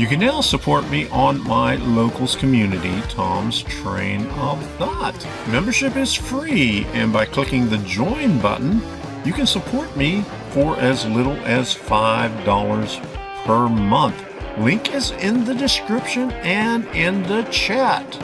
You can now support me on my locals community, Tom's Train of Thought. Membership is free, and by clicking the join button, you can support me for as little as $5 per month. Link is in the description and in the chat.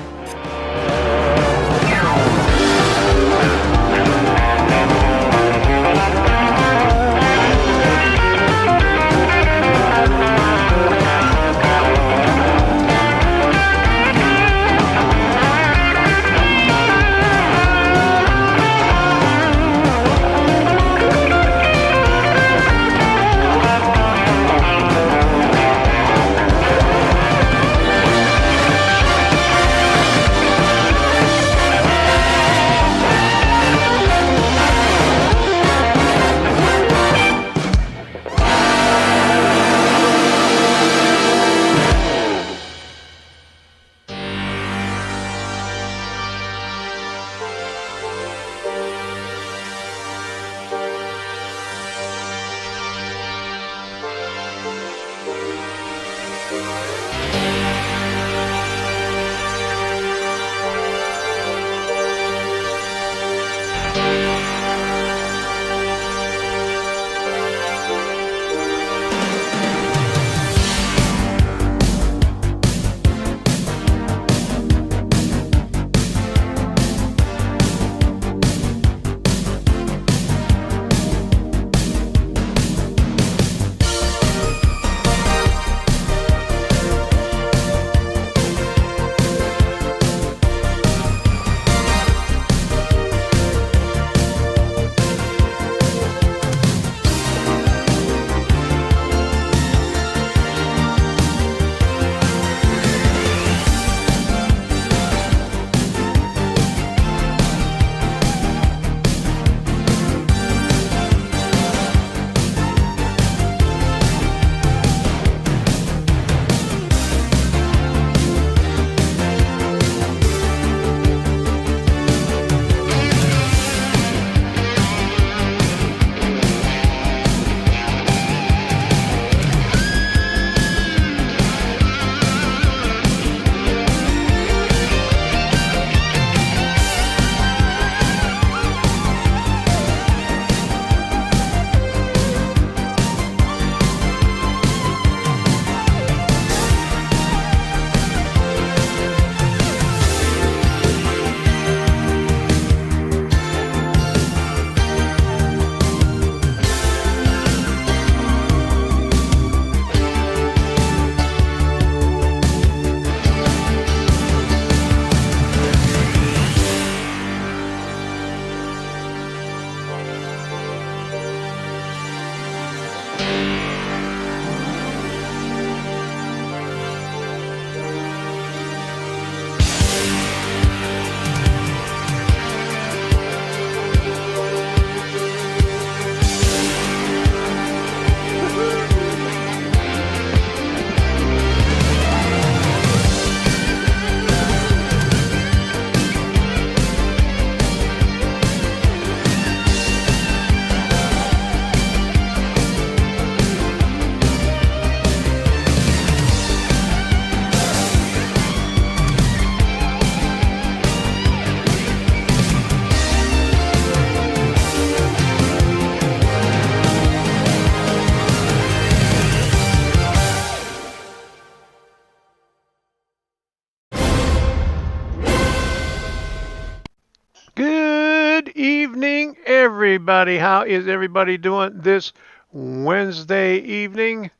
Good evening, everybody. How is everybody doing this Wednesday evening?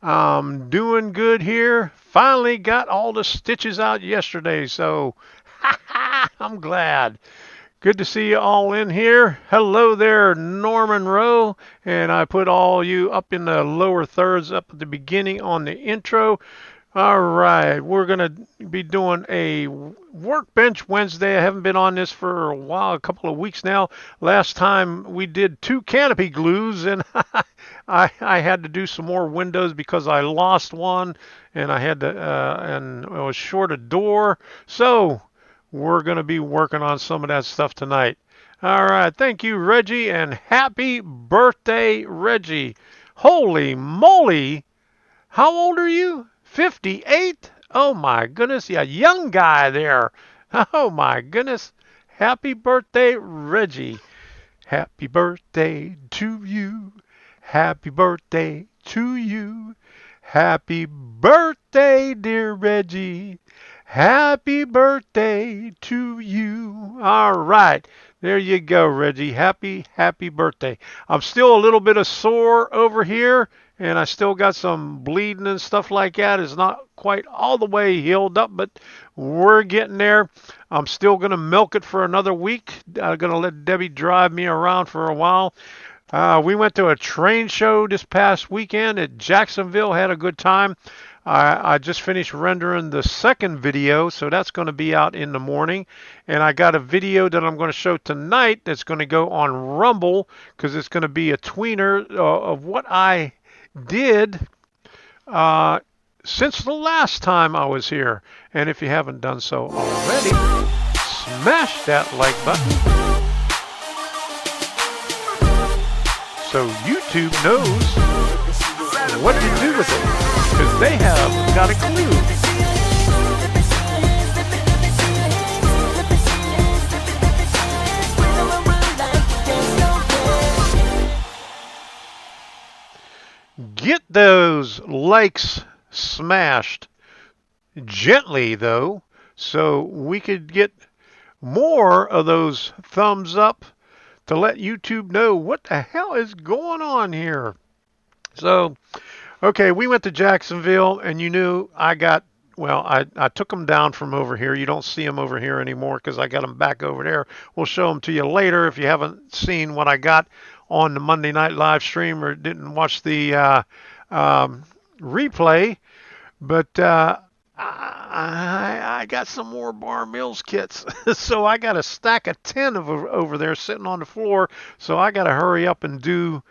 Doing good here. Finally got all the stitches out yesterday, so I'm glad. Good to see you all in here. Hello there, Norman Rowe. And I put all you up in the lower thirds up at the beginning on the intro. All right, we're going to be doing a Workbench Wednesday. I haven't been on this for a while, a couple of weeks now. Last time we did 2 canopy glues, and I had to do some more windows because I lost one, and I had to, and I was short a door. So we're going to be working on some of that stuff tonight. All right, thank you, Reggie, and happy birthday, Reggie. Holy moly, how old are you? 58? Oh my goodness, yeah, young guy there. Oh my goodness. Happy birthday, Reggie. Happy birthday to you. Happy birthday to you. Happy birthday, dear Reggie. Happy birthday to you. All right. There you go, Reggie. Happy birthday. I'm still a little bit of sore over here, and I still got some bleeding and stuff like that. It's not quite all the way healed up, but we're getting there. I'm still going to milk it for another week. I'm going to let Debbie drive me around for a while. We went to a train show this past weekend at Jacksonville, had a good time. I just finished rendering the second video, so that's going to be out in the morning. And I got a video that I'm going to show tonight that's going to go on Rumble, because it's going to be a tweener of what I did since the last time I was here. And if you haven't done so already, smash that like button so YouTube knows what to do with it, because they have got a clue. Get those likes smashed gently, though, so we could get more of those thumbs up to let YouTube know what the hell is going on here. So, okay, we went to Jacksonville, and you knew I got, well, I took them down from over here. You don't see them over here anymore because I got them back over there. We'll show them to you later if you haven't seen what I got on the Monday night live stream or didn't watch the replay. But I got some more Bar Mills kits. So I got a stack of 10 over there sitting on the floor. So I got to hurry up and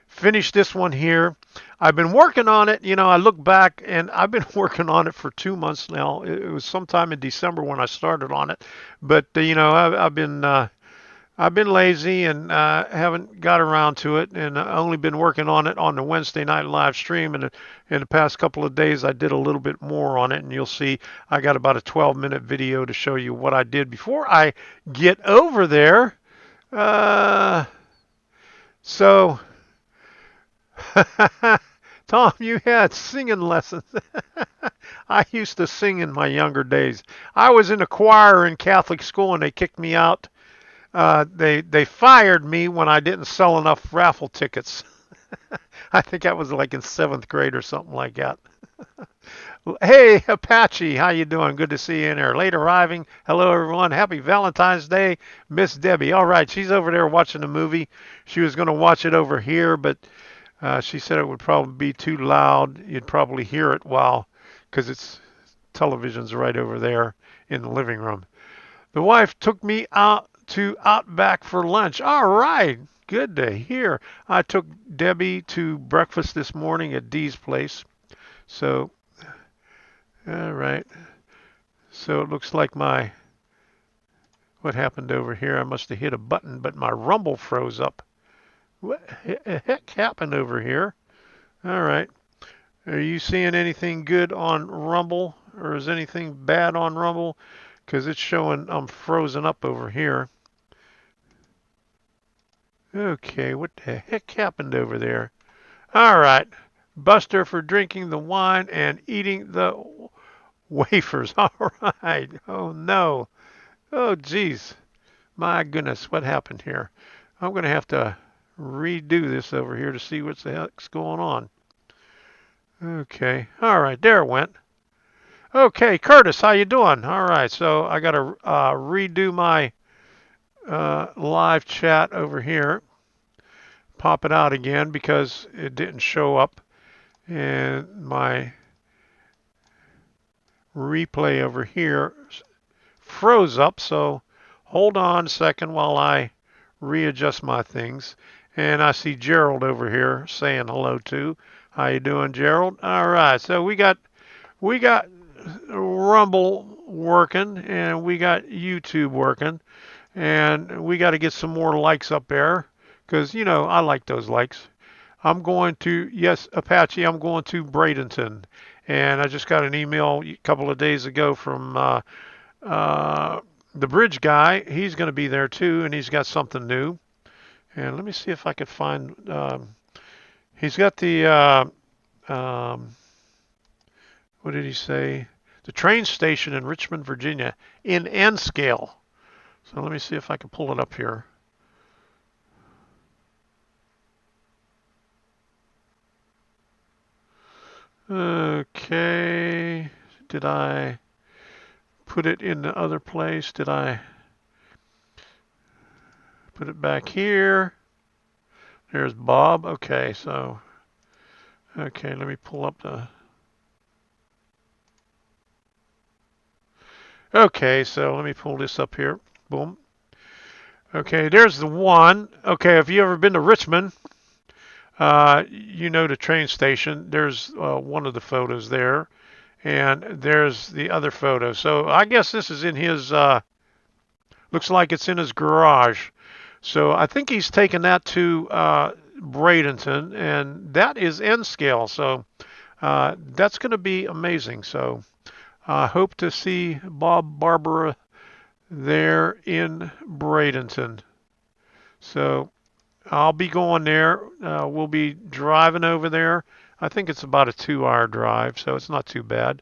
finish this one here. I've been working on it. You know, I look back and I've been working on it for 2 months now. It was sometime in December when I started on it. But, you know, I've been lazy and haven't got around to it, and I've only been working on it on the Wednesday night live stream. And in the past couple of days, I did a little bit more on it, and you'll see I got about a 12-minute video to show you what I did before I get over there. So, Tom, you had singing lessons. I used to sing in my younger days. I was in a choir in Catholic school, and they kicked me out. They fired me when I didn't sell enough raffle tickets. I think that was like in 7th grade or something like that. Hey, Apache, how you doing? Good to see you in there. Late arriving. Hello, everyone. Happy Valentine's Day, Miss Debbie. All right, she's over there watching the movie. She was going to watch it over here, but she said it would probably be too loud. You'd probably hear it because it's television's right over there in the living room. The wife took me out to Outback for lunch. All right, good to hear. I took Debbie to breakfast this morning at Dee's place. So, all right. So it looks like what happened over here? I must have hit a button, but my Rumble froze up. What the heck happened over here? All right. Are you seeing anything good on Rumble, or is anything bad on Rumble? Because it's showing I'm frozen up over here. Okay, what the heck happened over there? All right. Buster for drinking the wine and eating the wafers. All right. Oh, no. Oh, geez. My goodness, what happened here? I'm going to have to redo this over here to see what the heck's going on. Okay. All right, there it went. Okay, Curtis, how you doing? All right, so I got to redo my live chat over here. Pop it out again because it didn't show up. And my replay over here froze up, so hold on a second while I readjust my things. And I see Gerald over here saying hello too. How you doing, Gerald? All right, so we got Rumble working, and we got YouTube working, and we got to get some more likes up there because, you know, I like those likes. I'm going to, yes, Apache, I'm going to Bradenton. And I just got an email a couple of days ago from uh, the bridge guy. He's going to be there too, and he's got something new. And let me see if I could find. He's got the um, what did he say? The train station in Richmond, Virginia, in N scale. So let me see if I can pull it up here. Okay. Did I put it in the other place? Did I put it back here? There's Bob. Okay, so, okay, let me pull up the. Okay, so let me pull this up here. Boom. Okay, there's the one. Okay, if you ever been to Richmond, you know the train station. There's one of the photos there, and there's the other photo. So I guess this is in his. Looks like it's in his garage. So I think he's taken that to Bradenton, and that is N scale. So that's going to be amazing. So I hope to see Bob Barbara there in Bradenton. So I'll be going there. We'll be driving over there. I think it's about a 2-hour drive, so it's not too bad.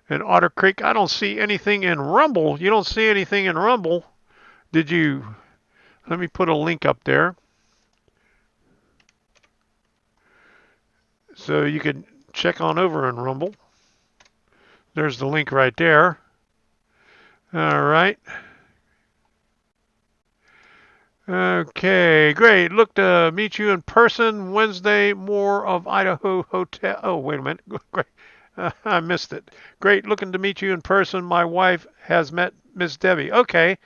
In Otter Creek, I don't see anything in Rumble. You don't see anything in Rumble, did you? Let me put a link up there. So you can check on over in Rumble. There's the link right there. All right. Okay, great. Look to meet you in person Wednesday. More of Idaho Hotel. Oh, wait a minute. Great. I missed it. Great. Looking to meet you in person. My wife has met Miss Debbie. Okay.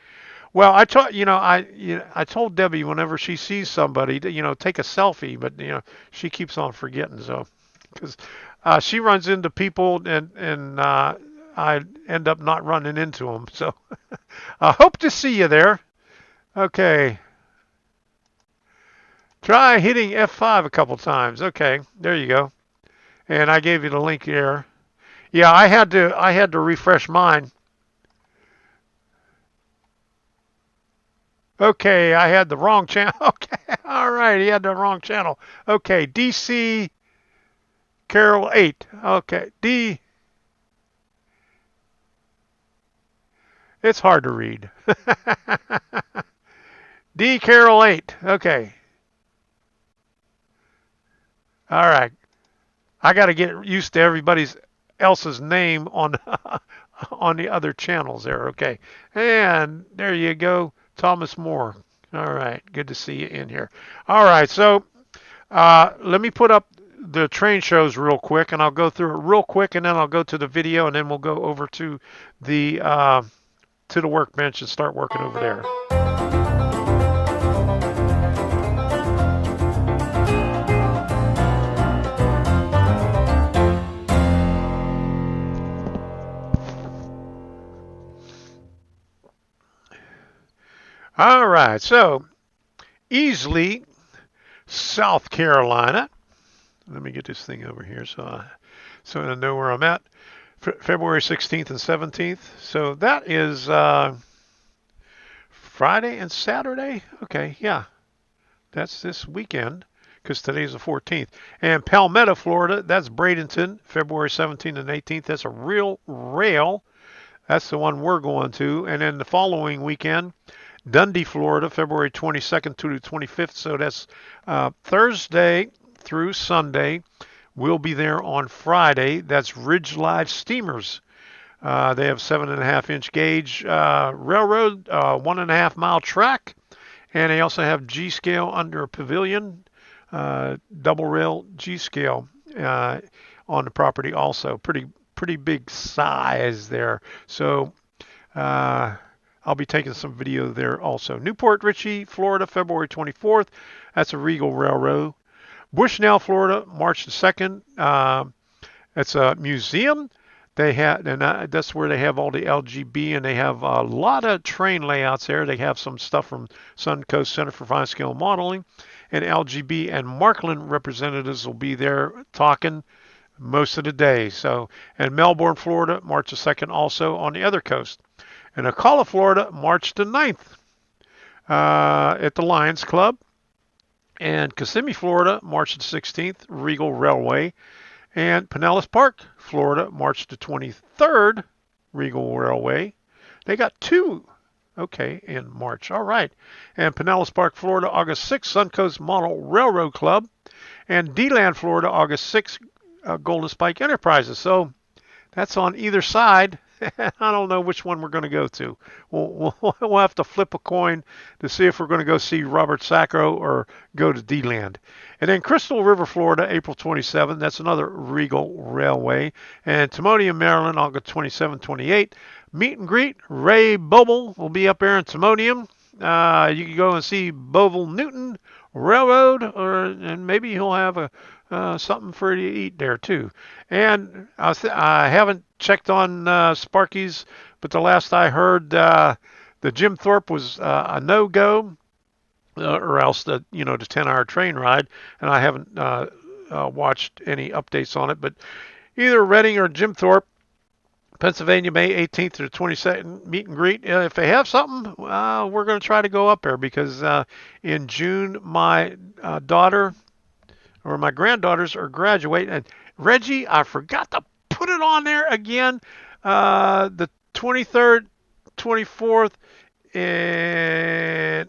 Well, I told Debbie whenever she sees somebody to, take a selfie, but she keeps on forgetting. So, because she runs into people and I end up not running into them. So, I hope to see you there. Okay. Try hitting F5 a couple times. Okay, there you go. And I gave you the link here. Yeah, I had to refresh mine. Okay, I had the wrong channel. Okay, all right, he had the wrong channel. Okay, DC Carol 8. Okay, it's hard to read. D Carol 8. Okay. All right. I got to get used to everybody's else's name on on the other channels there. Okay. And there you go, Thomas Moore. All right. Good to see you in here. All right. So let me put up the train shows real quick, and I'll go through it real quick, and then I'll go to the video, and then we'll go over to the workbench and start working over there. All right, so Easley, South Carolina. Let me get this thing over here so I know where I'm at. February 16th and 17th. So that is Friday and Saturday. Okay, yeah, that's this weekend because today's the 14th. And Palmetto, Florida, that's Bradenton, February 17th and 18th. That's a real rail. That's the one we're going to. And then the following weekend, Dundee, Florida, February 22nd to the 25th. So that's Thursday through Sunday. We'll be there on Friday. That's Ridge Live Steamers. They have 7.5-inch gauge railroad, 1.5 mile track, and they also have G scale under a pavilion, double rail G scale on the property. Also, pretty big size there. So. I'll be taking some video there also. Newport Richey, Florida, February 24th. That's a Regal Railroad. Bushnell, Florida, March the 2nd. It's a museum. They have, and that's where they have all the LGB, and they have a lot of train layouts there. They have some stuff from Suncoast Center for Fine Scale Modeling, and LGB and Markland representatives will be there talking most of the day. So, and Melbourne, Florida, March the 2nd, also on the other coast. And Ocala, Florida, March the 9th at the Lions Club. And Kissimmee, Florida, March the 16th, Regal Railway. And Pinellas Park, Florida, March the 23rd, Regal Railway. They got two, okay, in March. All right. And Pinellas Park, Florida, August 6th, Suncoast Model Railroad Club. And DeLand, Florida, August 6th, Golden Spike Enterprises. So that's on either side. I don't know which one we're going to go to. We'll have to flip a coin to see if we're going to go see Robert Sacro or go to D-Land. And then Crystal River, Florida, April 27th. That's another Regal Railway. And Timonium, Maryland, August 27, 28. Meet and greet. Ray Womble will be up there in Timonium. You can go and see Boville Newton Railroad, and maybe he'll have something for you to eat there too. And I haven't checked on Sparky's, but the last I heard, the Jim Thorpe was a no-go, or else the 10-hour train ride, and I haven't watched any updates on it. But either Reading or Jim Thorpe, Pennsylvania, May 18th to the 22nd, meet and greet. If they have something, we're going to try to go up there because in June, my daughter or my granddaughters are graduating. And Reggie, I forgot to put it on there again. The 23rd, 24th in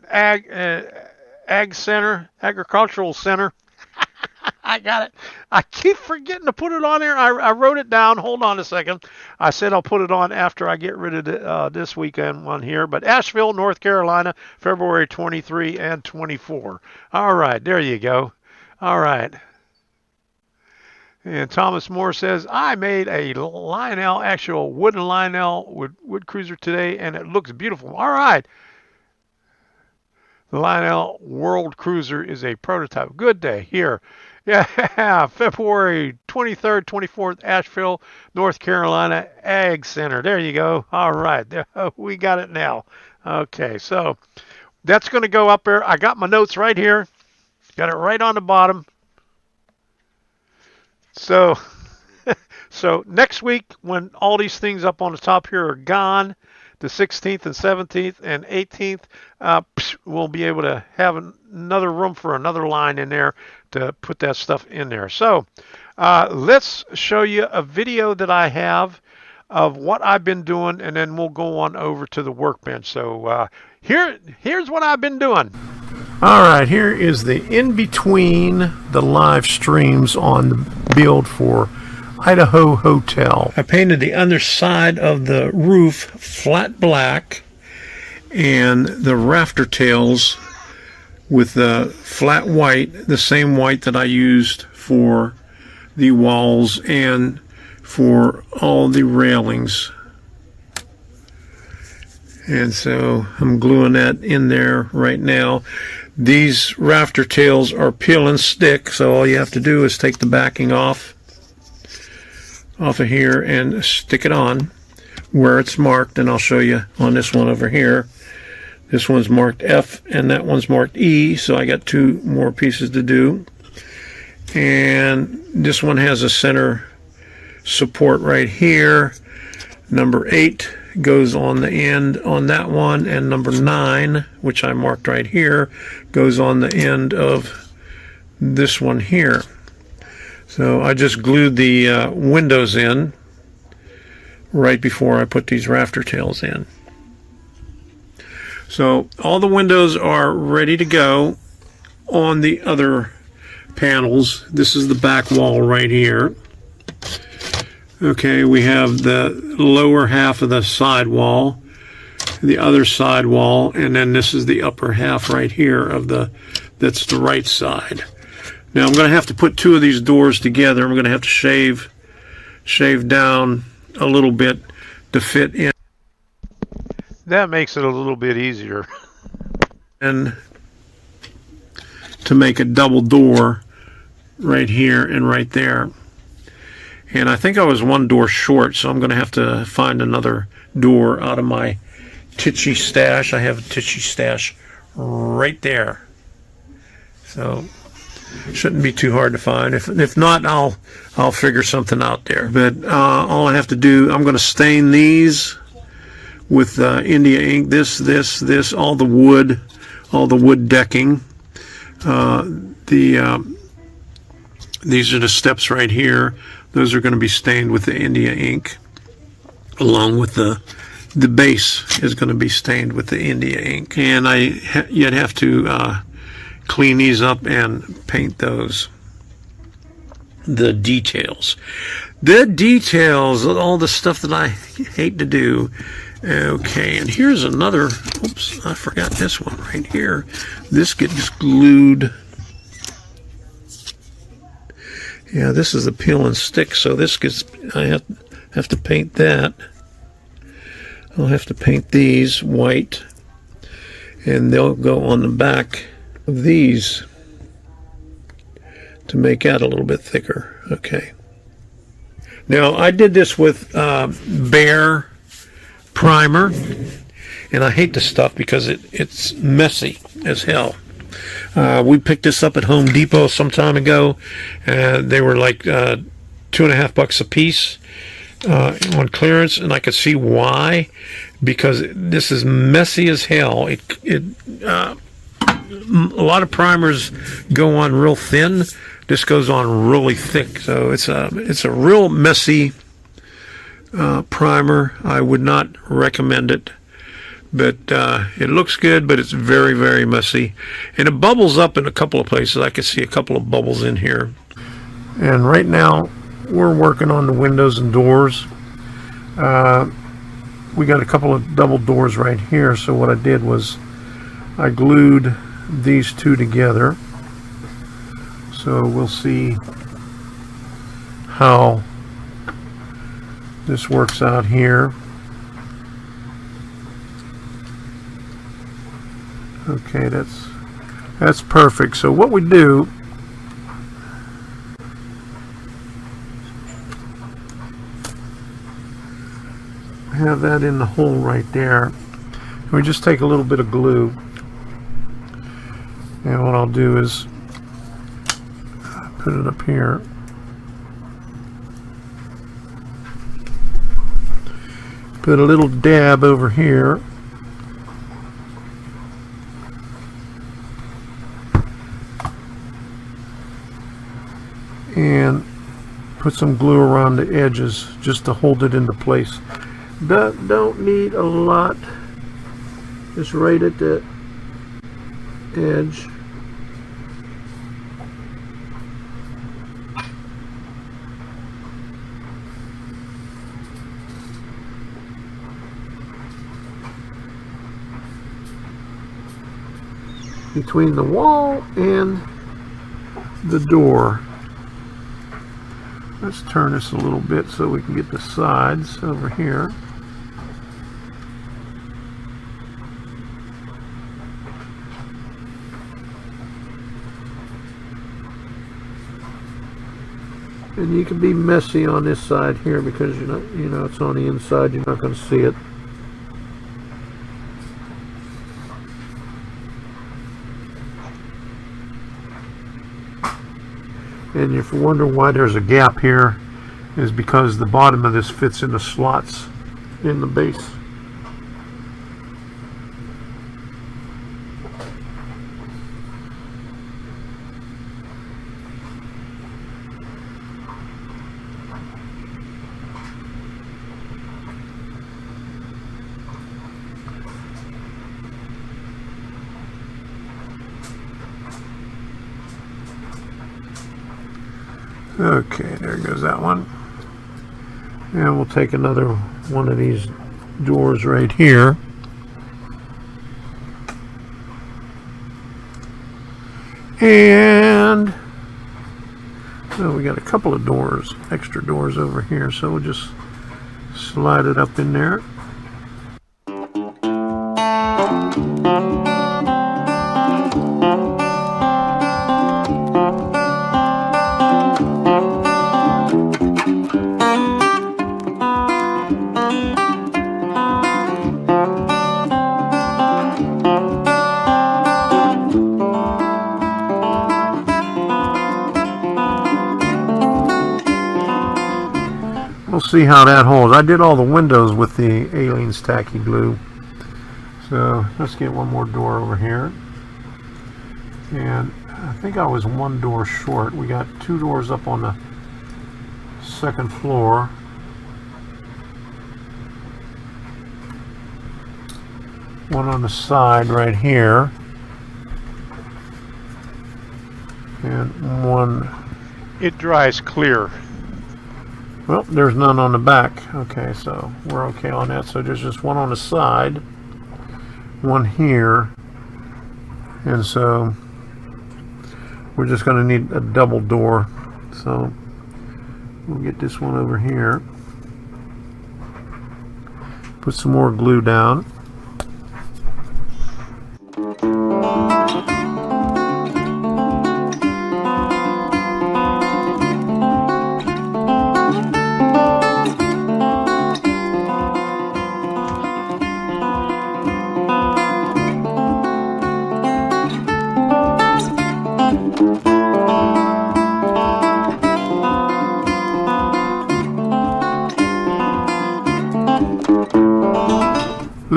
Agricultural Center. I got it. I keep forgetting to put it on there. I wrote it down. Hold on a second. I said I'll put it on after I get rid of this weekend one here. But Asheville, North Carolina, February 23 and 24. All right. There you go. All right. And Thomas Moore says, I made a Lionel, actual wooden Lionel wood cruiser today, and it looks beautiful. All right. The Lionel World Cruiser is a prototype. Good day here. Yeah, February 23rd, 24th, Asheville, North Carolina Ag Center. There you go. All right. We got it now. Okay, so that's going to go up there. I got my notes right here. Got it right on the bottom. So next week, when all these things up on the top here are gone, the 16th and 17th and 18th, we'll be able to have another room for another line in there to put that stuff in there. So let's show you a video that I have of what I've been doing, and then we'll go on over to the workbench. So here's what I've been doing. All right, here is the in-between the live streams on the build for Idaho Hotel. I painted the underside of the roof flat black and the rafter tails with the flat white, the same white that I used for the walls and for all the railings. And so I'm gluing that in there right now. These rafter tails are peel and stick, so all you have to do is take the backing off of here and stick it on where it's marked, and I'll show you on this one over here. This one's marked F and that one's marked E, so I got two more pieces to do. And this one has a center support right here. Number 8 goes on the end on that one, and number 9, which I marked right here, goes on the end of this one here. So I just glued the windows in right before I put these rafter tails in. So all the windows are ready to go on the other panels. This is the back wall right here. Okay, we have the lower half of the side wall, the other side wall, and then this is the upper half right here of that's the right side. Now I'm going to have to put two of these doors together. I'm going to have to shave down a little bit to fit in. That makes it a little bit easier. And to make a double door right here and right there. And I think I was one door short, so I'm going to have to find another door out of my titchy stash. I have a titchy stash right there. So shouldn't be too hard to find. If not, I'll figure something out there. But all I have to do, I'm going to stain these with India ink. This, all the wood decking. These are the steps right here. Those are going to be stained with the India ink, along with the base is going to be stained with the India ink. And you'd have to clean these up and paint those. The details, all the stuff that I hate to do. Okay, and here's another, oops, I forgot this one right here. This gets glued. Yeah, this is the peel and stick, so this gets, I have to paint that. I'll have to paint these white, and they'll go on the back of these to make that a little bit thicker. Okay. Now, I did this with Bear primer, and I hate this stuff because it's messy as hell. We picked this up at Home Depot some time ago. They were like $2.50 a piece on clearance, and I could see why, because this is messy as hell. A lot of primers go on real thin. This goes on really thick, so it's a real messy primer. I would not recommend it, but it looks good, but it's very, very messy, and it bubbles up in a couple of places. I can see a couple of bubbles in here. And right now we're working on the windows and doors. We got a couple of double doors right here, so what I did was I glued these two together. So we'll see how this works out here. Okay, that's perfect. So what we do, have that in the hole right there. We just take a little bit of glue, and what I'll do is put it up here. Put a little dab over here. And put some glue around the edges just to hold it into place. Don't need a lot, just right at the edge. Between the wall and the door. Let's turn this a little bit so we can get the sides over here. And you can be messy on this side here because you're not, it's on the inside, you're not going to see it. And if you wonder why there's a gap here, is because the bottom of this fits in the slots in the base. Okay, there goes that one. And we'll take another one of these doors right here. And we got a couple of doors, extra doors over here, so we'll just slide it up in there. see how that holds. I did all the windows with the Aleene's tacky glue. So let's get one more door over here. And I think I was one door short. We got two doors up on the second floor. One on the side right here. And one. It dries clear. Well, there's none on the back. Okay, so we're okay on that. So there's just one on the side, one here, and so we're just going to need a double door. So we'll get this one over here. Put some more glue down.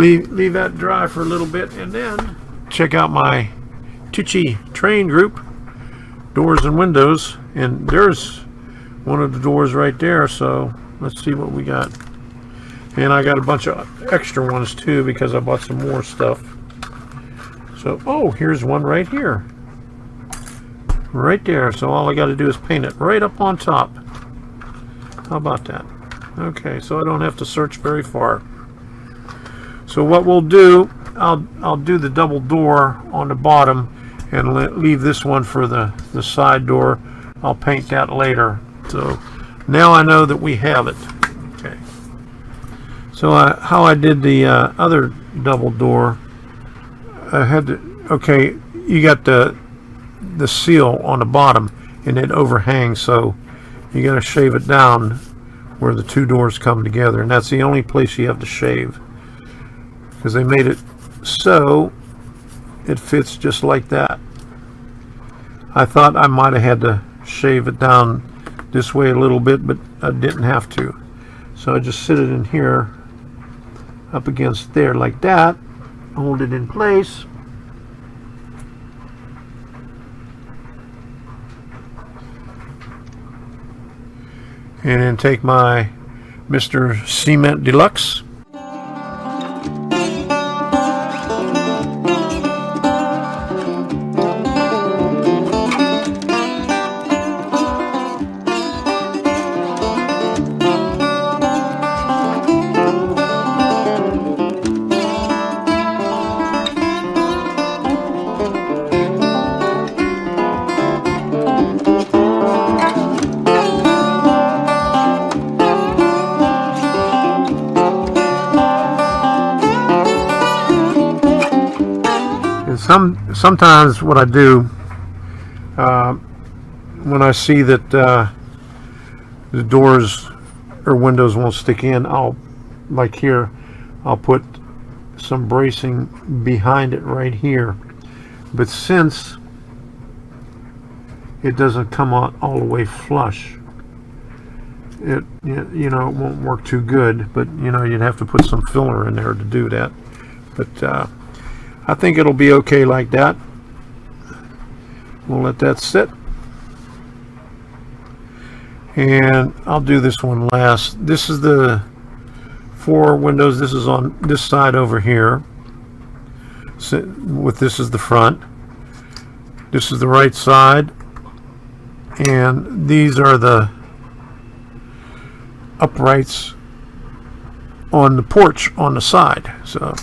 Leave that dry for a little bit, and then check out my Tucci train group, doors and windows, and there's one of the doors right there. So let's see what we got. And I got a bunch of extra ones too because I bought some more stuff. So, oh, here's one right here. Right there. So all I got to do is paint it right up on top. How about that? Okay, so I don't have to search very far. So what we'll do, I'll do the double door on the bottom and leave this one for the side door. I'll paint that later. So now I know that we have it. Okay. So how I did the other double door, I had to, okay, you got the seal on the bottom and it overhangs, so you got to shave it down where the two doors come together, and that's the only place you have to shave, because they made it so it fits just like that. I thought I might have had to shave it down this way a little bit, but I didn't have to. So I just sit it in here up against there like that, hold it in place, and then take my Mr. Cement Deluxe. Sometimes what I do when I see that the doors or windows won't stick in, like here, I'll put some bracing behind it right here. But since it doesn't come out all the way flush, it it won't work too good. But you'd have to put some filler in there to do that. But I think it'll be okay like that. We'll let that sit. And I'll do this one last. This is the 4 windows. This is on this side over here. So this is the front. This is the right side. And these are the uprights on the porch on the side. So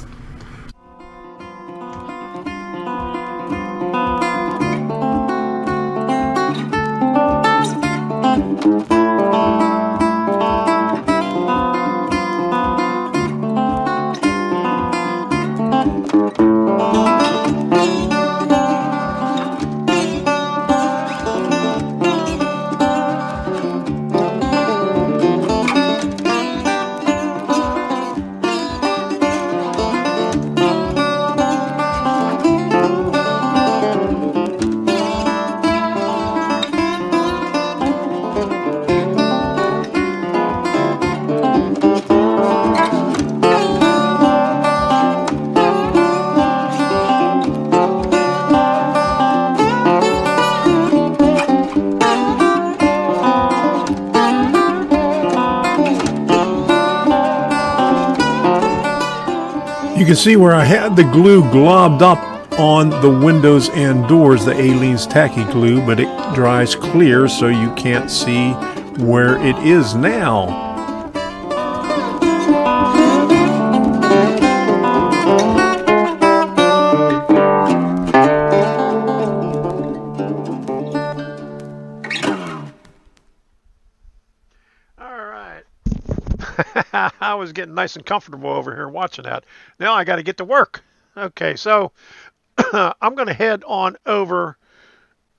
You can see where I had the glue globbed up on the windows and doors, the Aleene's tacky glue, but it dries clear so you can't see where it is now. All right. I was getting nice and comfortable over here watching that. Now I got to get to work. Okay, so I'm going to head on over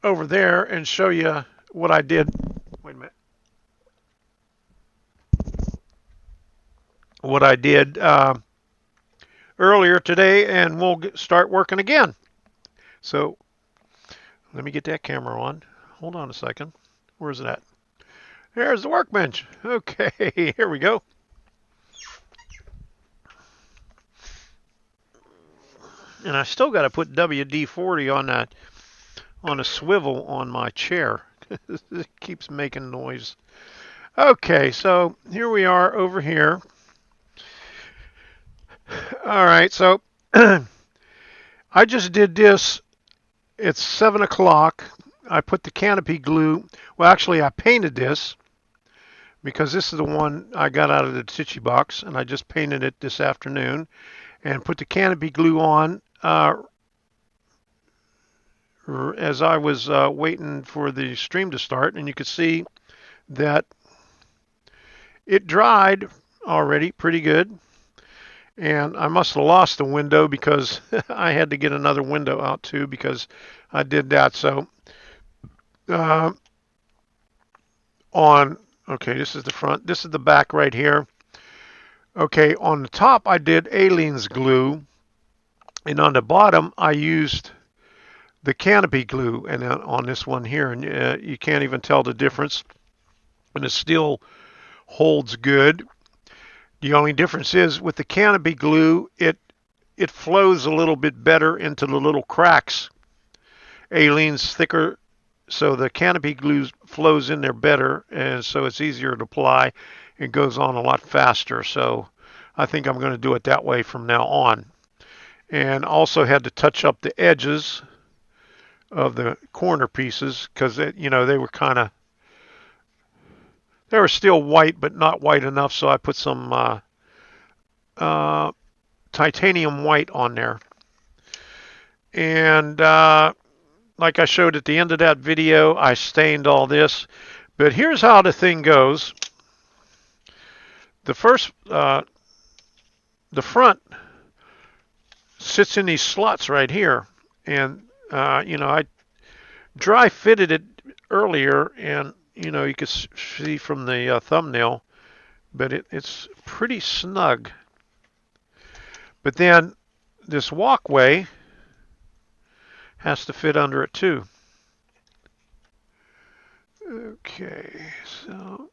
there and show you what I did. Wait a minute. What I did earlier today, and we'll start working again. So let me get that camera on. Hold on a second. Where's it at? There's the workbench. Okay, here we go. And I still got to put WD-40 on a swivel on my chair. It keeps making noise. Okay, so here we are over here. All right, so I just did this. It's 7 o'clock. I put the canopy glue. Well, actually, I painted this because this is the one I got out of the Titchy box, and I just painted it this afternoon and put the canopy glue on as I was waiting for the stream to start, and you could see that it dried already pretty good. And I must have lost the window because I had to get another window out too because I did that. So okay, this is the front. This is the back right here. Okay, on the top I did Aleene's glue, and on the bottom I used the canopy glue. And on this one here, and you can't even tell the difference, and it still holds good. The only difference is with the canopy glue, it flows a little bit better into the little cracks. Aleene's thicker, so the canopy glue flows in there better, and so it's easier to apply. It goes on a lot faster. So I think I'm going to do it that way from now on. And also had to touch up the edges of the corner pieces because they were they were still white, but not white enough, so I put some titanium white on there. And like I showed at the end of that video, I stained all this. But here's how the thing goes. The front sits in these slots right here. And, I dry fitted it earlier, and you can see from the thumbnail, but it's pretty snug. But then this walkway has to fit under it too. Okay, so,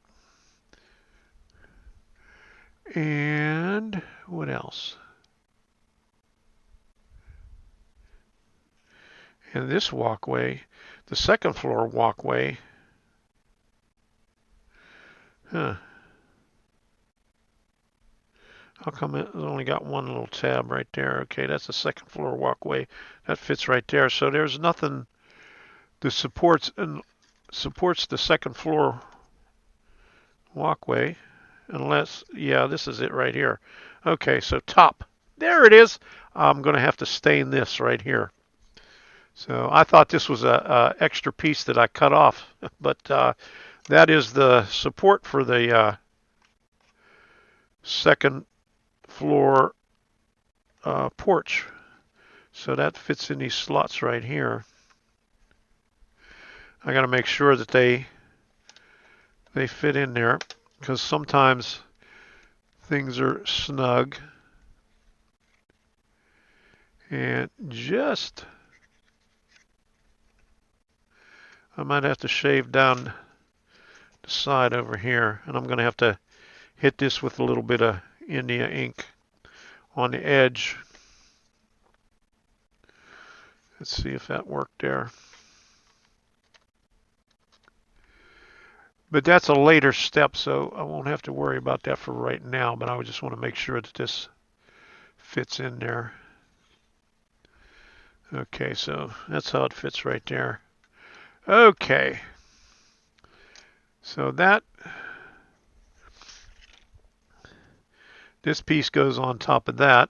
and what else? And this walkway, the second floor walkway, how come it's only got one little tab right there? Okay, that's the second floor walkway. That fits right there. So there's nothing that supports the second floor walkway unless, yeah, this is it right here. Okay, so top. There it is. I'm going to have to stain this right here. So I thought this was a extra piece that I cut off, but that is the support for the second floor porch. So that fits in these slots right here. I got to make sure that they fit in there because sometimes things are snug. And I might have to shave down the side over here, and I'm going to have to hit this with a little bit of India ink on the edge. Let's see if that worked there. But that's a later step, so I won't have to worry about that for right now, but I just want to make sure that this fits in there. Okay, so that's how it fits right there. Okay, so this piece goes on top of that.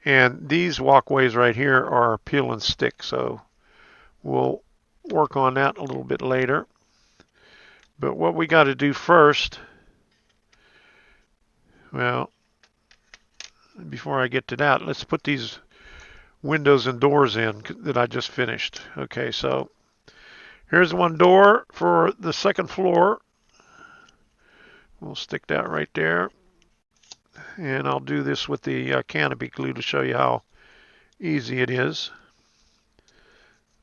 And these walkways right here are peel and stick, so we'll work on that a little bit later. But what we got to do first, well, before I get to that, let's put these windows and doors in that I just finished. Okay, so here's one door for the second floor. We'll stick that right there. And I'll do this with the canopy glue to show you how easy it is.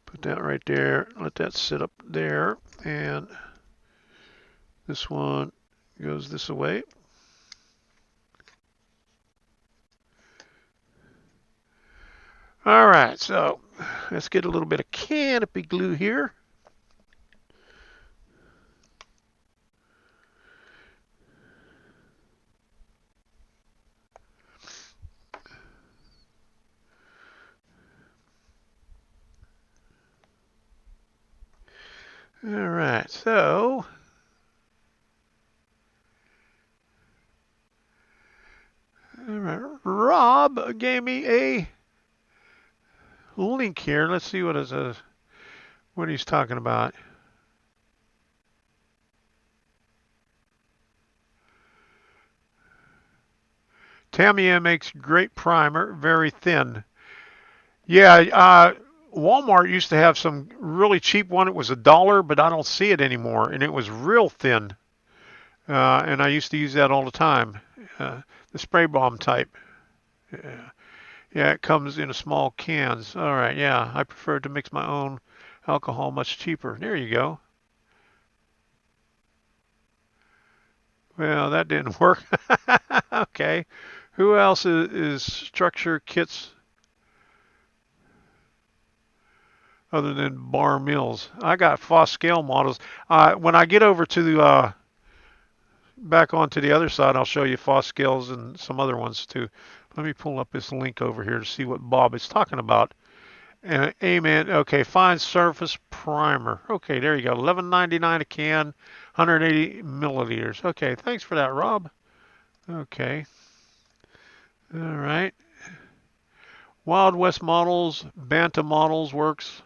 Put that right there, let that sit up there, and this one goes this way. All right, so let's get a little bit of canopy glue here. All right, so all right, Rob gave me a link here. Let's see what he's talking about. Tamiya makes great primer, very thin. Yeah, Walmart used to have some really cheap one. It was $1, but I don't see it anymore, and it was real thin. And I used to use that all the time. The spray bomb type. Yeah, it comes in a small cans. All right, yeah, I prefer to mix my own alcohol, much cheaper. There you go. Well, that didn't work. Okay. Who else is structure kits other than Bar Mills? I got Foss scale models. When I get over to the back onto the other side, I'll show you Foss scales and some other ones too. Let me pull up this link over here to see what Bob is talking about. And Amen. Okay, fine surface primer. Okay, there you go. $11.99 a can, 180 milliliters. Okay, thanks for that, Rob. Okay. All right. Wild West Models, Banta Models Works,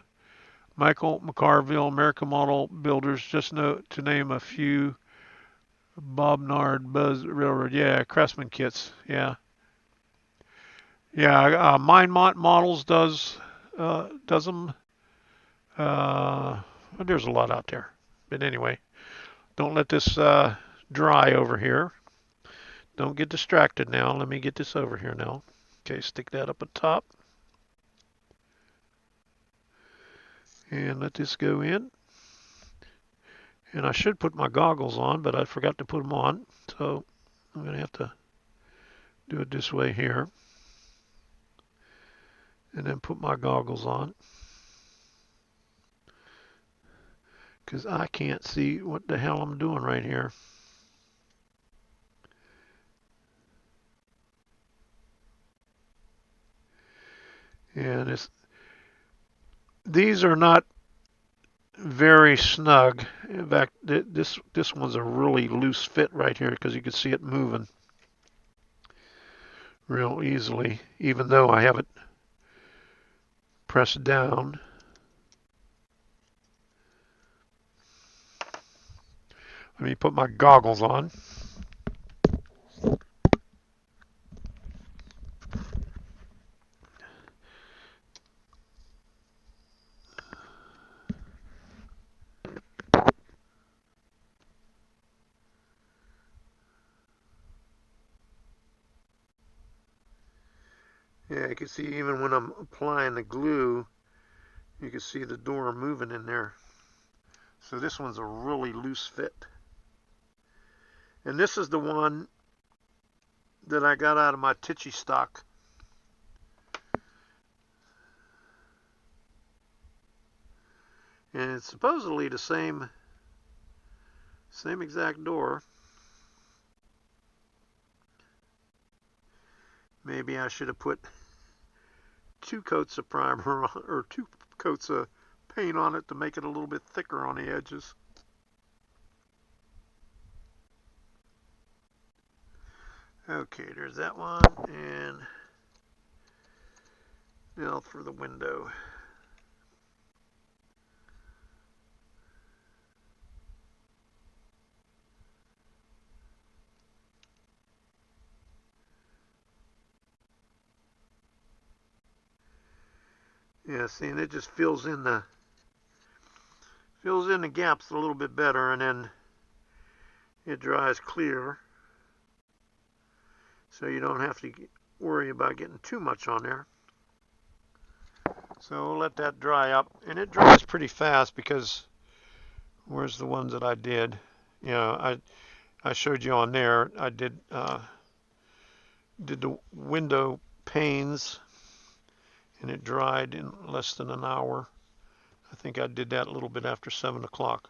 Michael McCarville, American Model Builders, just to name a few. Bob Nard, Buzz Railroad, yeah, Craftsman kits, yeah. Yeah, Mindmont Models does them. There's a lot out there. But anyway, don't let this dry over here. Don't get distracted now. Let me get this over here now. Okay, stick that up at top. And let this go in. And I should put my goggles on, but I forgot to put them on. So I'm going to have to do it this way here. And then put my goggles on. Because I can't see what the hell I'm doing right here. And these are not very snug. In fact, this one's a really loose fit right here because you can see it moving real easily, even though I have it pressed down. Let me put my goggles on. Yeah, you can see even when I'm applying the glue, you can see the door moving in there. So this one's a really loose fit. And this is the one that I got out of my Tichy stock. And it's supposedly the same exact door. Maybe I should have put 2 coats of primer on, or 2 coats of paint on it to make it a little bit thicker on the edges. Okay, there's that one, and now for the window. Yeah, see, and it just fills in the gaps a little bit better, and then it dries clear, so you don't have to worry about getting too much on there. So we'll let that dry up, and it dries pretty fast because where's the ones that I did? You know, I showed you on there. I did the window panes, and it dried in less than an hour. I think I did that a little bit after 7 o'clock.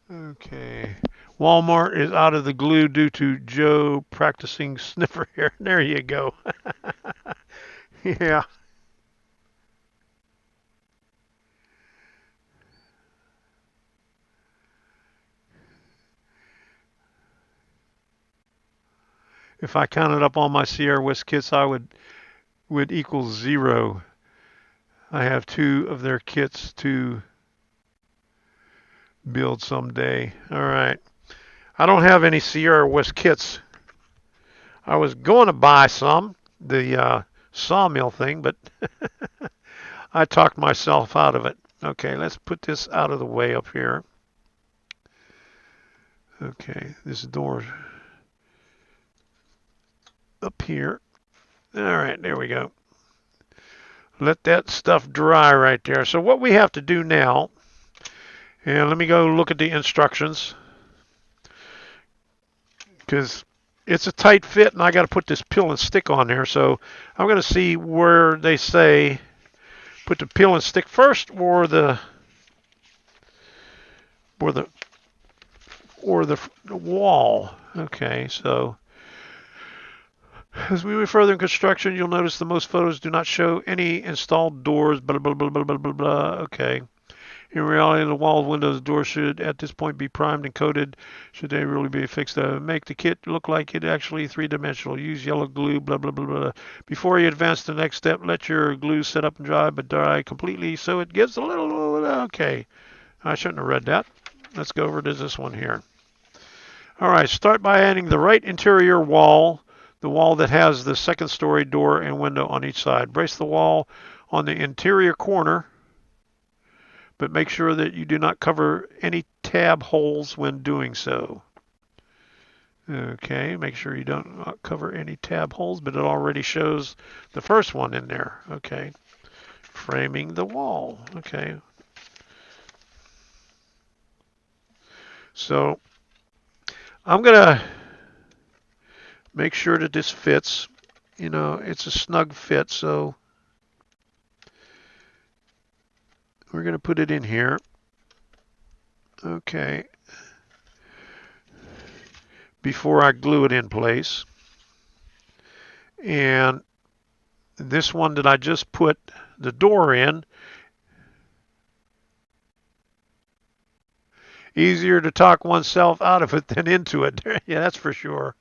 Okay. Walmart is out of the glue due to Joe practicing sniffer here. There you go. Yeah. If I counted up all my Sierra West kits, I would equal 0. I have 2 of their kits to build someday. All right. I don't have any Sierra West kits. I was going to buy some, the sawmill thing, but I talked myself out of it. Okay, let's put this out of the way up here. Okay, this door up here. All right, there we go. Let that stuff dry right there. So what we have to do now, and let me go look at the instructions, because it's a tight fit and I got to put this peel and stick on there. So I'm going to see where they say put the peel and stick first, or the wall. Okay, so as we move further in construction, you'll notice the most photos do not show any installed doors, blah, blah, blah, blah, blah, blah, blah. Okay. In reality, the wall, windows, doors should at this point be primed and coated should they really be fixed. Make the kit look like it actually three-dimensional. Use yellow glue, blah, blah, blah, blah. Before you advance to the next step, let your glue set up and dry, but dry completely so it gives a little, okay. I shouldn't have read that. Let's go over to this one here. All right, start by adding the right interior wall, the wall that has the second story door and window on each side. Brace the wall on the interior corner, but make sure that you do not cover any tab holes when doing so. Okay, make sure you don't cover any tab holes, but it already shows the first one in there. Okay, framing the wall. Okay. So I'm going to make sure that this fits. You know, it's a snug fit, so we're going to put it in here. Okay. Before I glue it in place. And this one that I just put the door in, easier to talk oneself out of it than into it. Yeah, that's for sure.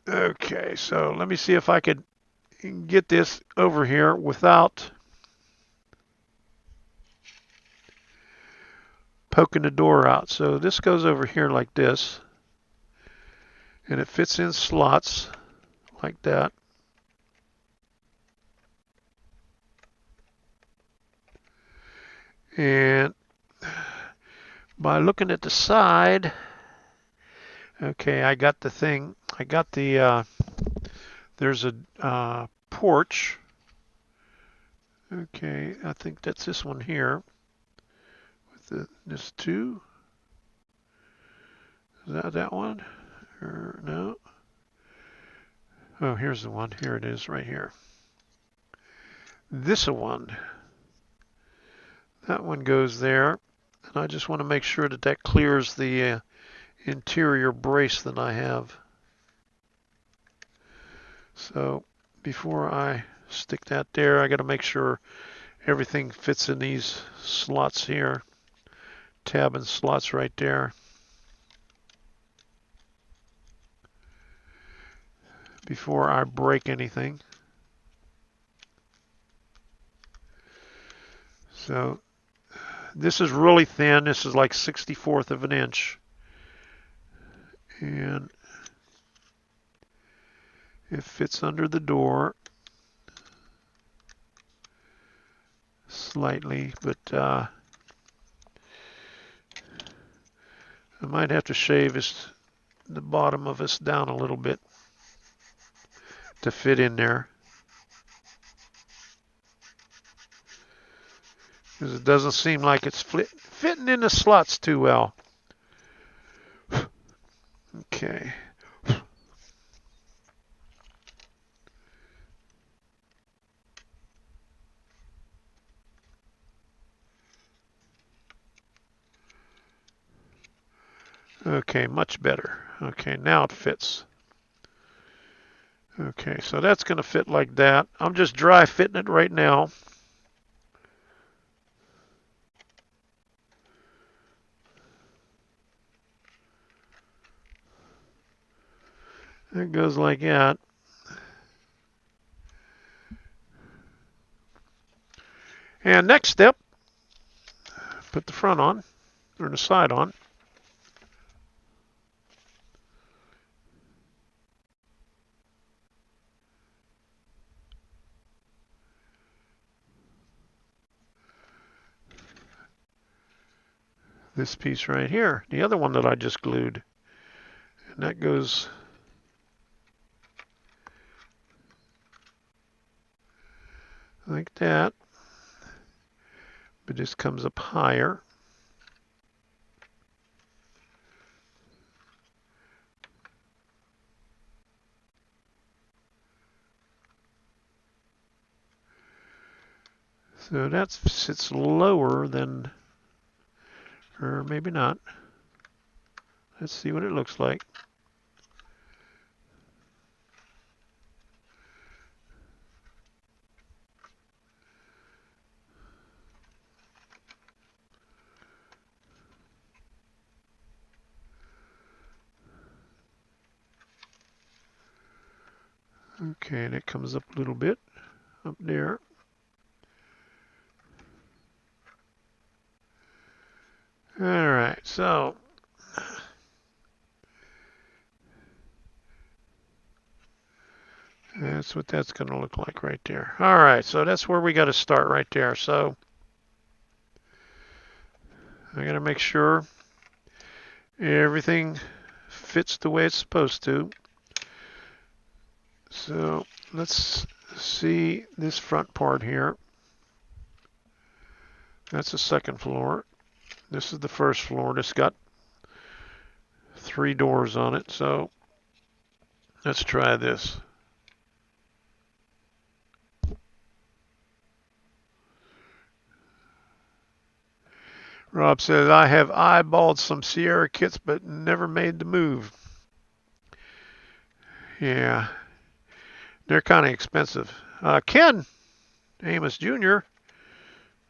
Okay, so let me see if I could get this over here without poking the door out. So this goes over here like this, and it fits in slots like that. And by looking at the side, okay, I got the thing, there's a porch. Okay, I think that's this one here. With this 2. Is that one? Or no? Oh, here's the one. Here it is right here. This one. That one goes there. And I just want to make sure that that clears the interior brace that I have. So before I stick that there, I got to make sure everything fits in these slots here. Tab and slots right there. Before I break anything. So this is really thin. This is like 1/64 of an inch. And it fits under the door slightly, but I might have to shave the bottom of this down a little bit to fit in there. Because it doesn't seem like it's fitting in the slots too well. Okay. Okay, much better. Okay, now it fits. Okay, so that's going to fit like that. I'm just dry fitting it right now. It goes like that. And next step, put the front on, or the side on. This piece right here, the other one that I just glued. And that goes like that. But this comes up higher. So that sits lower than, or maybe not. Let's see what it looks like. Okay, and it comes up a little bit up there. All right, so that's what that's going to look like right there. All right, so that's where we got to start right there. So I got to make sure everything fits the way it's supposed to. So let's see this front part here. That's the second floor. This is the first floor. This got 3 doors on it. So let's try this. Rob says, I have eyeballed some Sierra kits, but never made the move. Yeah, they're kind of expensive. Ken Amos Jr.,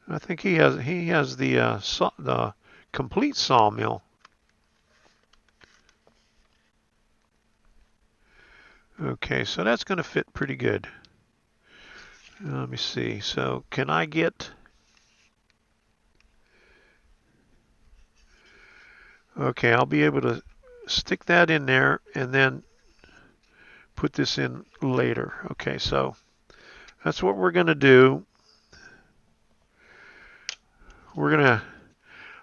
I think he has the complete sawmill. Okay, so that's going to fit pretty good. Let me see. So can I get... Okay, I'll be able to stick that in there and then put this in later. Okay, so that's what we're going to do. I'm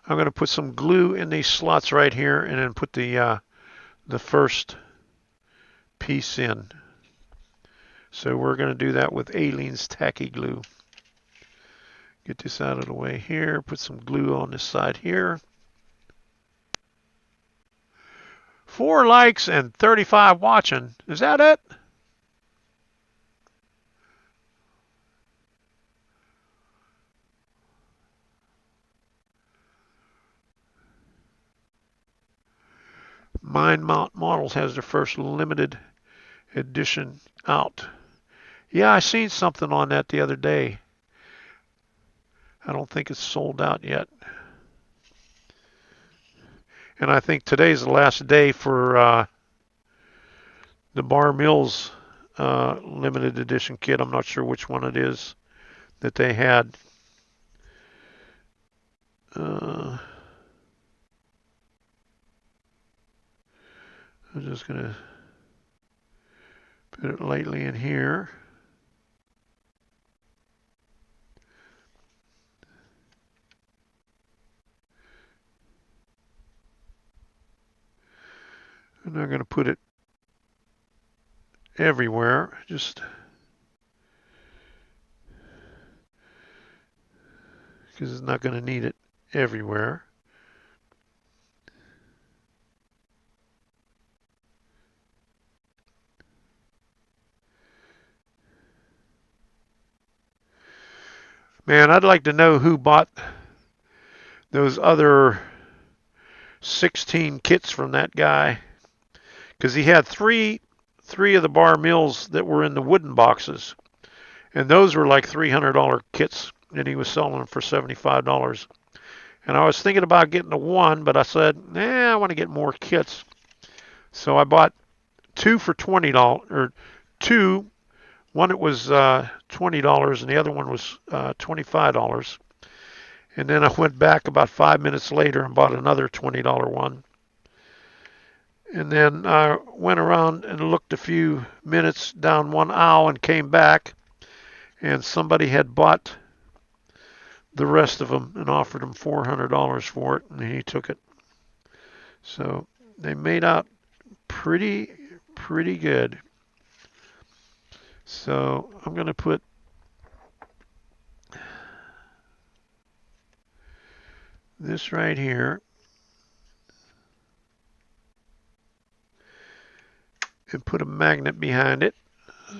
going to put some glue in these slots right here and then put the first piece in. So we're going to do that with Aleene's tacky glue. Get this out of the way here. Put some glue on this side here. 4 likes and 35 watching. Is that it? Nine Models has their first limited edition out. Yeah, I seen something on that the other day. I don't think it's sold out yet. And I think today's the last day for the Bar Mills limited edition kit. I'm not sure which one it is that they had. I'm just going to put it lightly in here. And I'm going to put it everywhere, just because it's not going to need it everywhere. Man, I'd like to know who bought those other 16 kits from that guy, because he had three of the Bar Mills that were in the wooden boxes, and those were like $300 kits, and he was selling them for $75. And I was thinking about getting the one, but I said, I want to get more kits. So I bought two for $20, or two. One it was $20, and the other one was $25. And then I went back about 5 minutes later and bought another $20 one. And then I went around and looked a few minutes down one aisle and came back, and somebody had bought the rest of them and offered him $400 for it, and he took it. So they made out pretty good. So I'm going to put this right here and put a magnet behind it,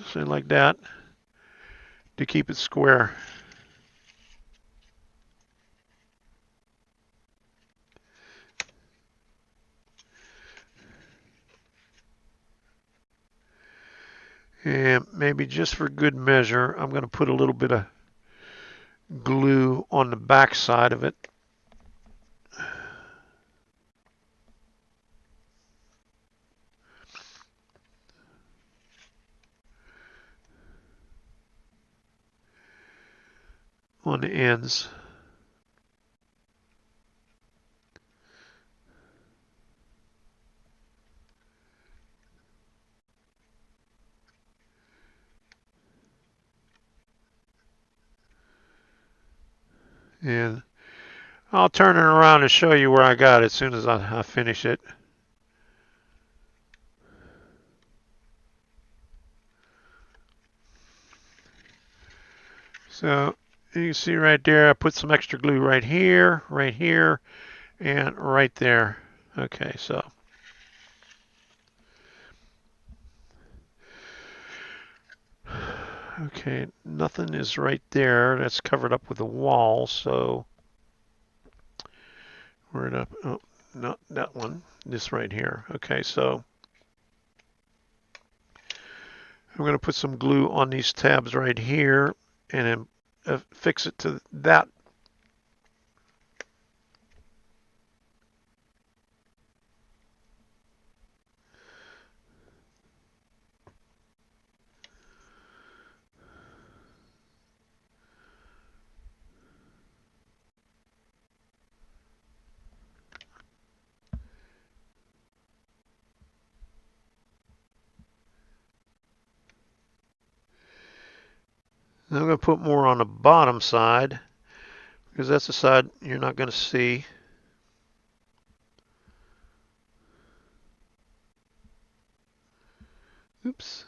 something like that, to keep it square. And maybe just for good measure, I'm going to put a little bit of glue on the back side of it. On the ends. And I'll turn it around and show you where I got it as soon as I finish it. So you can see right there, I put some extra glue right here, and right there. Okay, so. Okay, nothing is right there. That's covered up with a wall, so where'd up? Oh, not that one. This right here. Okay, so I'm going to put some glue on these tabs right here and then affix it to that. I'm going to put more on the bottom side because that's the side you're not going to see. Oops.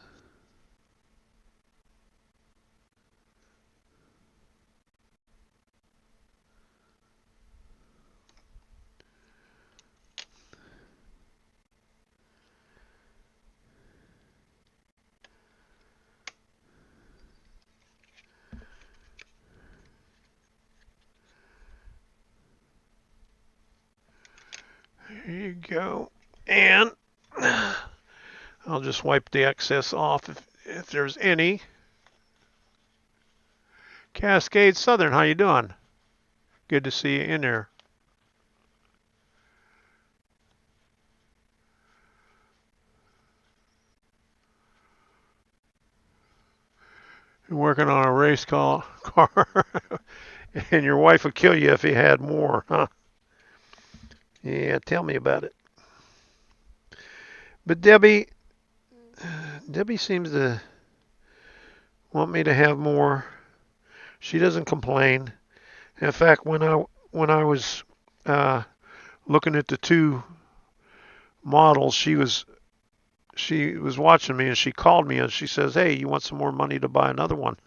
There you go. And I'll just wipe the excess off if there's any. Cascade Southern, how you doing? Good to see you in there. You're working on a race car, and your wife would kill you if he had more, huh? Yeah, tell me about it. But Debbie seems to want me to have more. She doesn't complain. In fact, when I was uh, looking at the two models, she was watching me and she called me and she says, "Hey, you want some more money to buy another one?"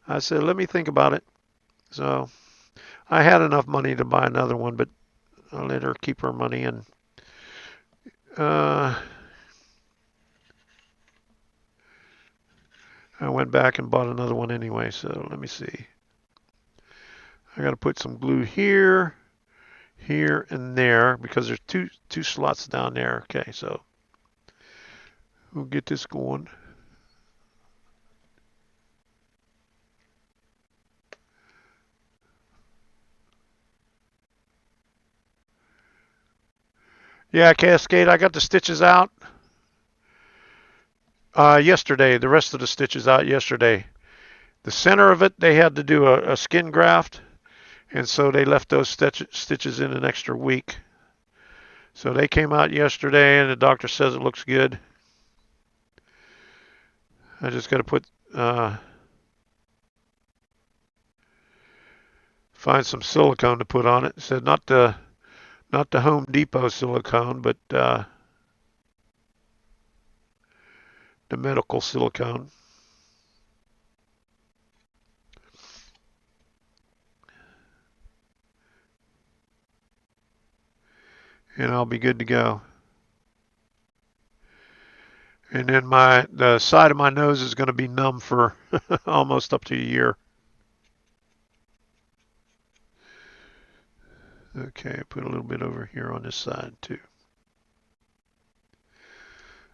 I said, "Let me think about it." So I had enough money to buy another one, but I let her keep her money and uh, I went back and bought another one anyway. So let me see. I got to put some glue here, here, and there because there's two slots down there. Okay, so we'll get this going. Yeah, Cascade, I got the stitches out yesterday. The rest of the stitches out yesterday. The center of it, they had to do a skin graft, and so they left those stitches in an extra week. So they came out yesterday, and the doctor says it looks good. I just got to find some silicone to put on it. It said not the Home Depot silicone, but the medical silicone. And I'll be good to go. And then the side of my nose is going to be numb for almost up to a year. Okay, put a little bit over here on this side too.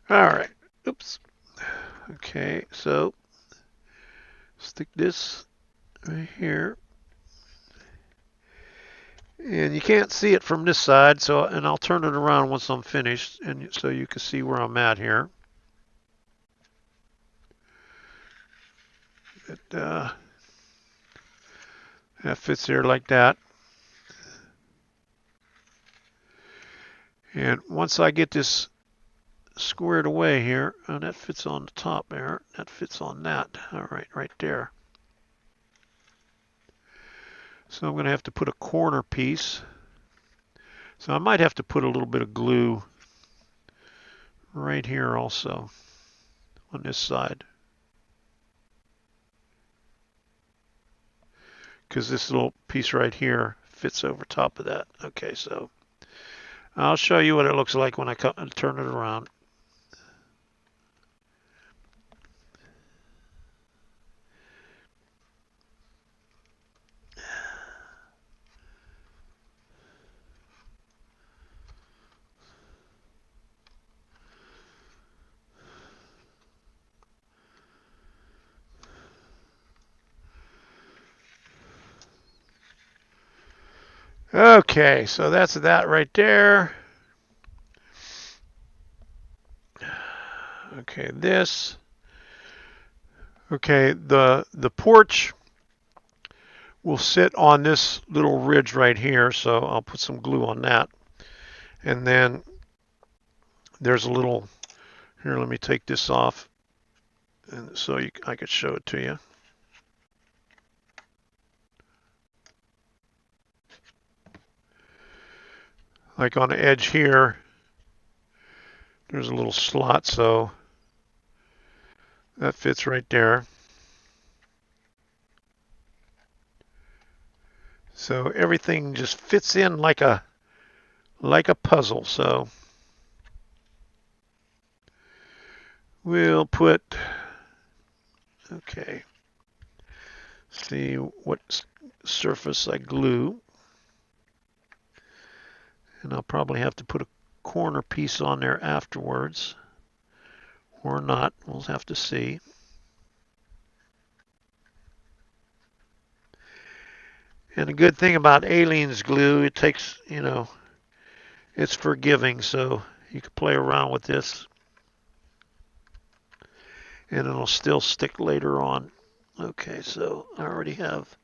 All right. Oops. Okay, so stick this right here. And you can't see it from this side, and I'll turn it around once I'm finished, and so you can see where I'm at here. That fits there like that. And once I get this squared away here, and that fits on the top there, that fits on that. All right there. So I'm going to have to put a corner piece. So I might have to put a little bit of glue right here also on this side. Because this little piece right here fits over top of that. Okay, so I'll show you what it looks like when I turn it around. Okay, so that's that right there. Okay, this. Okay, the porch will sit on this little ridge right here, so I'll put some glue on that. And then there's a little, here, let me take this off, and so I could show it to you. Like on the edge here, there's a little slot, so that fits right there. So everything just fits in like a puzzle. So we'll put, okay, see what surface I glue. And I'll probably have to put corner piece on there afterwards, or not. We'll have to see. And the good thing about Aleene's glue, it takes, it's forgiving, so you can play around with this and it'll still stick later on. Okay, so I already have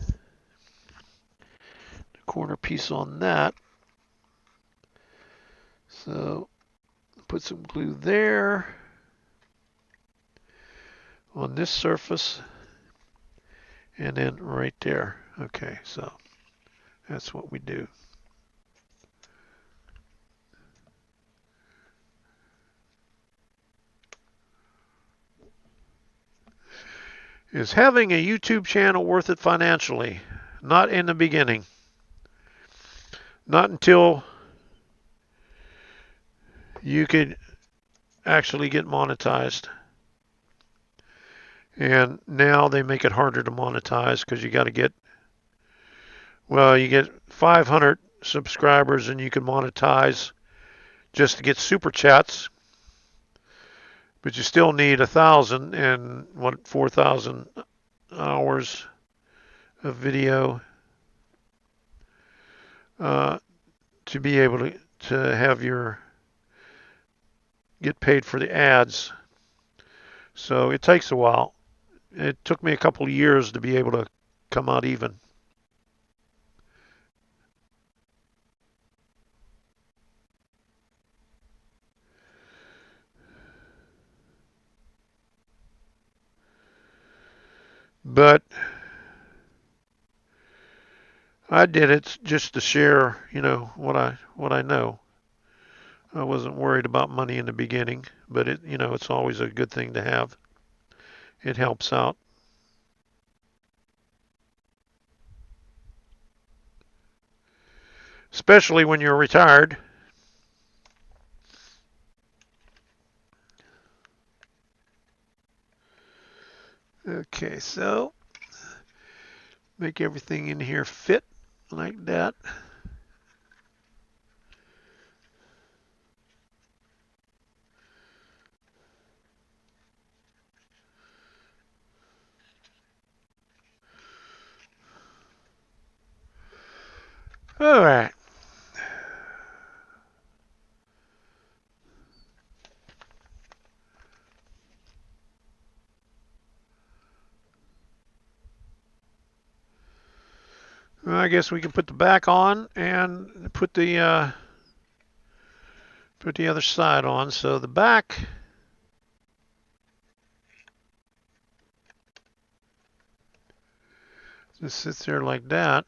the corner piece on that. So put some glue there on this surface and then right there. Okay, so that's what we do. Is having a YouTube channel worth it financially? Not in the beginning. Not until you could actually get monetized. And now they make it harder to monetize because you got to get, well, you get 500 subscribers and you can monetize just to get super chats. But you still need 1,000 and 4,000 hours of video to be able to have your get paid for the ads. So it takes a while. It took me a couple of years to be able to come out even. But I did it just to share, what I know. I wasn't worried about money in the beginning, but it's always a good thing to have. It helps out. Especially when you're retired. Okay, so make everything in here fit like that. All right. Well, I guess we can put the back on and put the other side on. So the back just sits there like that.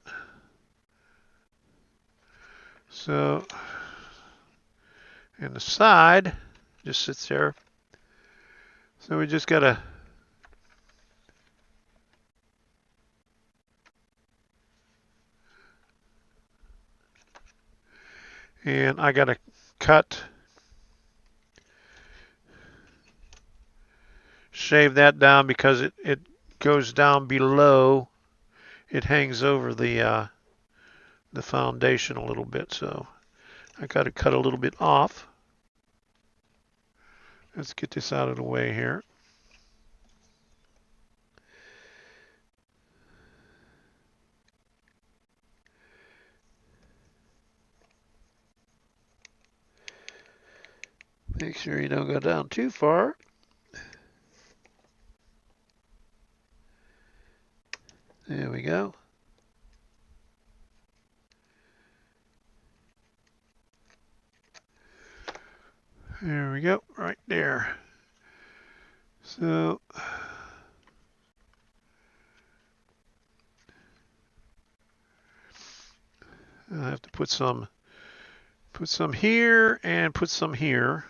So, and the side just sits there. So we just gotta and I gotta shave that down because it goes down below. It hangs over the foundation a little bit, so I got to cut a little bit off. Let's get this out of the way here. Make sure you don't go down too far. There we go. There we go, right there. So I have to put some here and put some here.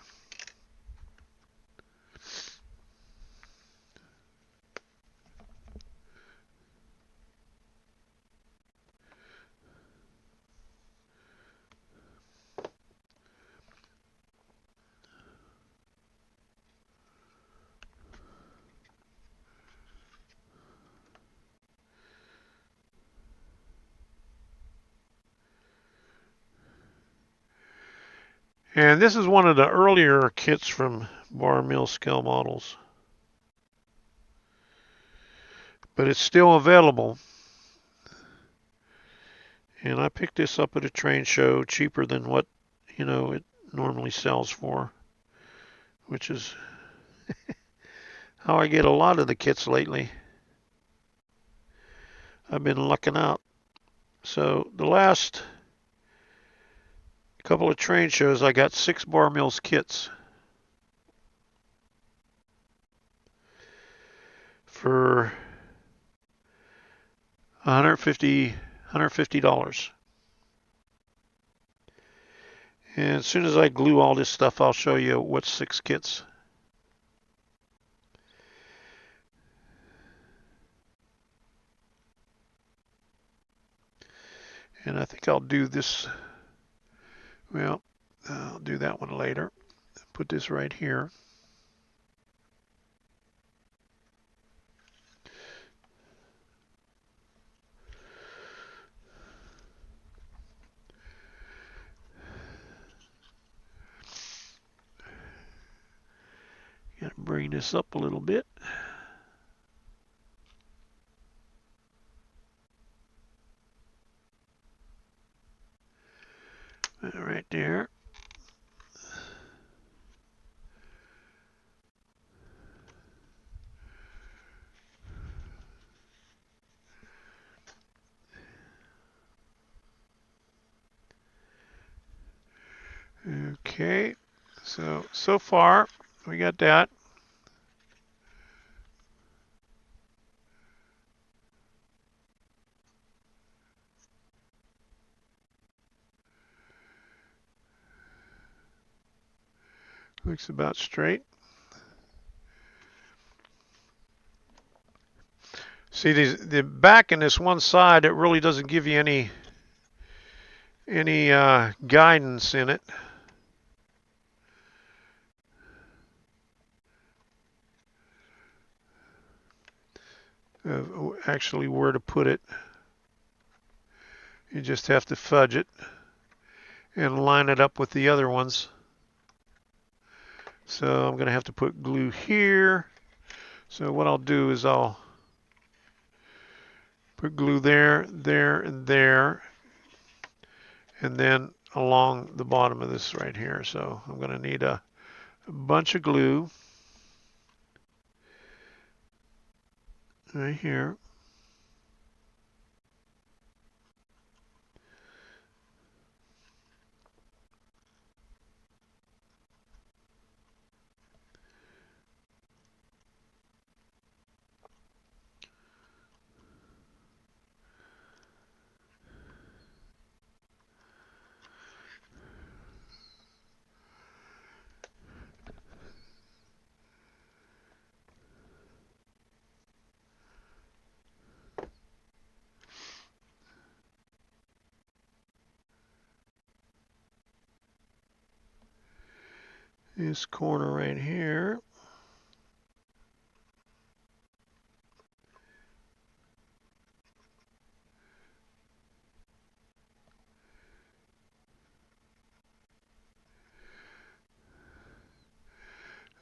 And this is one of the earlier kits from bar mill scale models, but it's still available. And I picked this up at a train show, cheaper than what, it normally sells for, which is how I get a lot of the kits lately. I've been lucking out. So the last couple of train shows, I got 6 bar mills kits for $150. And as soon as I glue all this stuff, I'll show you what's 6 kits. And I think I'll do this, well, I'll do that one later. Put this right here. Gotta bring this up a little bit. Right there. Okay, so far we got that. Looks about straight. See, the back in this one side, it really doesn't give you any guidance in it. Actually, where to put it. You just have to fudge it and line it up with the other ones. So I'm going to have to put glue here. So what I'll do is I'll put glue there, there, and there, and then along the bottom of this right here. So I'm going to need a bunch of glue right here. This corner right here.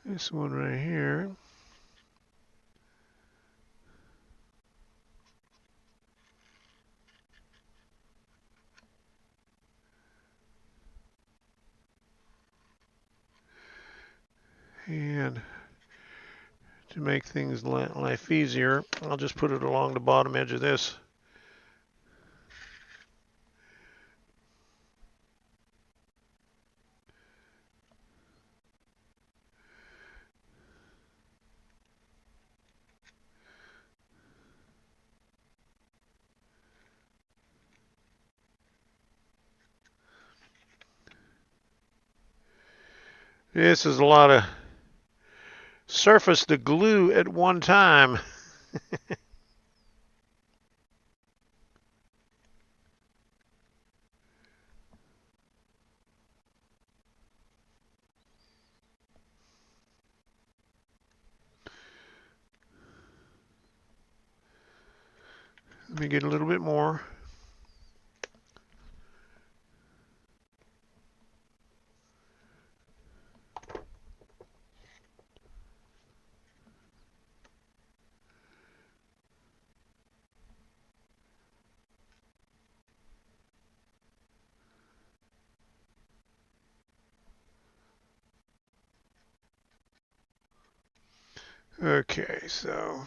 This one right here. And to make things life easier, I'll just put it along the bottom edge of this. This is a lot of surface to glue at one time. Let me get a little bit more. Okay, so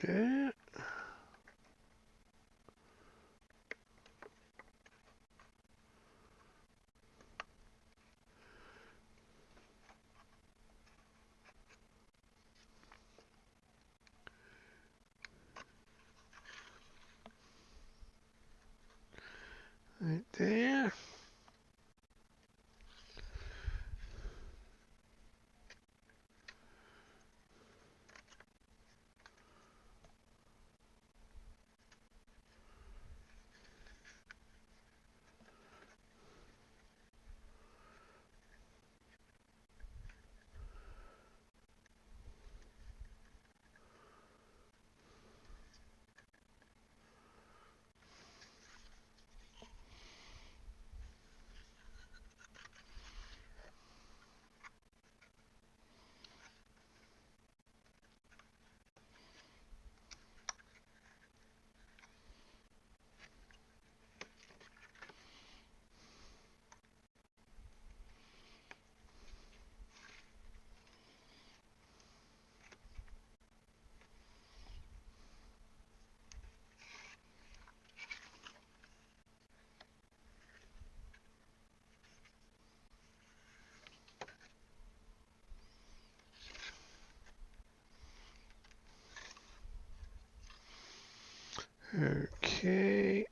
that. Right there. Okay.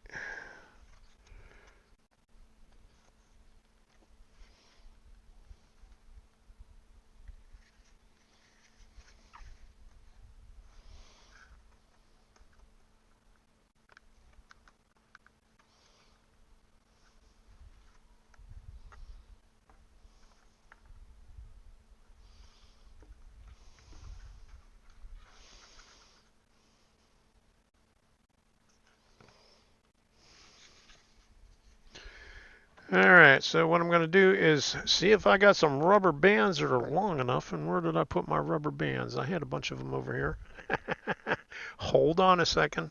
Alright, so what I'm going to do is see if I got some rubber bands that are long enough. And where did I put my rubber bands? I had a bunch of them over here. Hold on a second.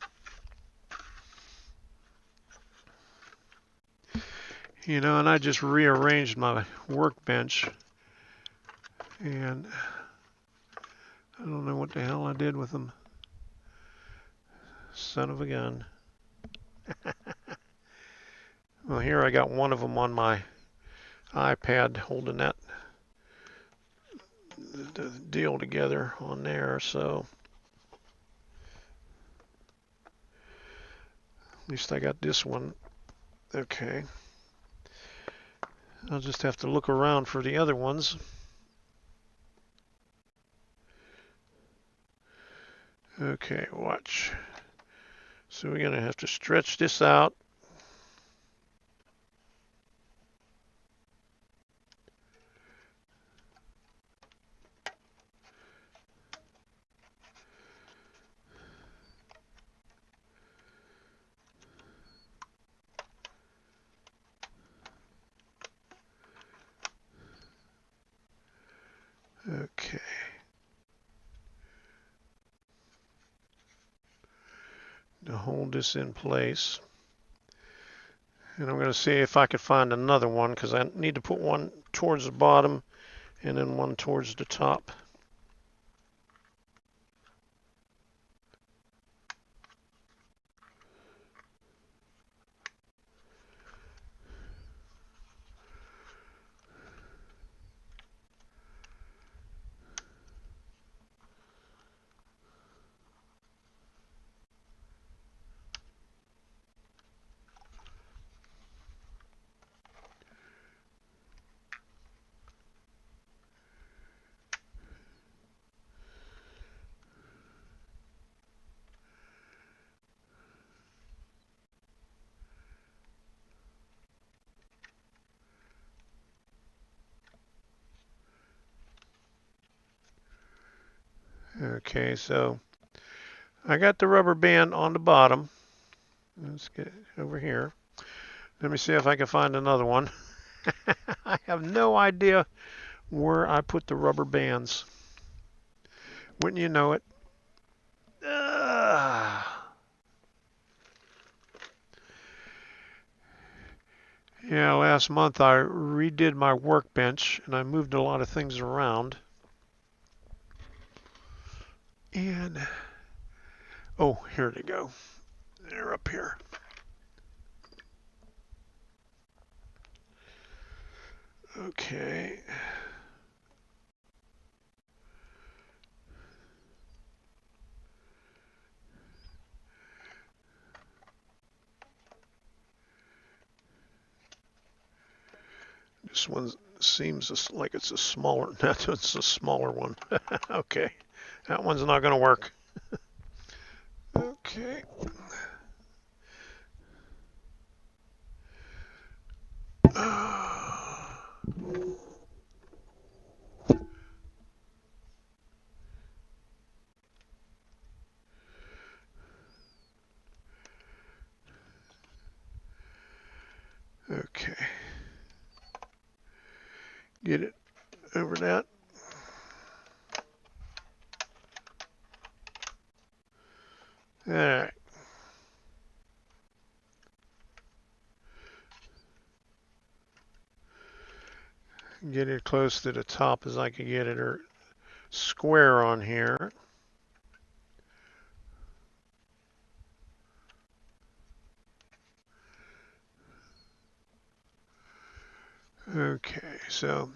You know, and I just rearranged my workbench. And I don't know what the hell I did with them. Son of a gun. Well, here I got one of them on my iPad holding that the deal together on there, so at least I got this one. Okay. I'll just have to look around for the other ones. Okay, watch. So we're going to have to stretch this out. Okay. To hold this in place. And I'm going to see if I can find another one because I need to put one towards the bottom and then one towards the top. Okay, so I got the rubber band on the bottom. Let's get over here. Let me see if I can find another one. I have no idea where I put the rubber bands. Wouldn't you know it? Yeah, last month I redid my workbench and I moved a lot of things around. And, oh, here they go. They're up here. Okay. This one seems like it's a smaller, that's a smaller one. Okay, that one's not going to work. Okay. Okay. Get it over that. All right. Get it close to the top as I can get it, or square on here. Okay, so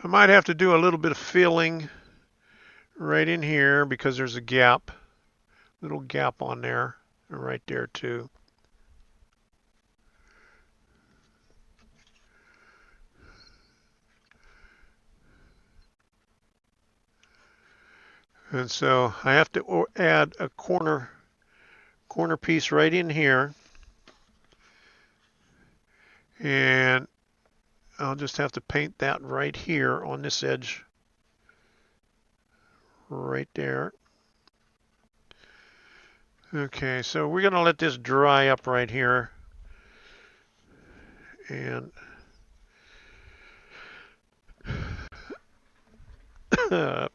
I might have to do a little bit of filling right in here because there's a gap, little gap on there, and right there too. And so I have to add a corner piece right in here, and I'll just have to paint that right here on this edge, right there. Okay, so we're going to let this dry up right here, and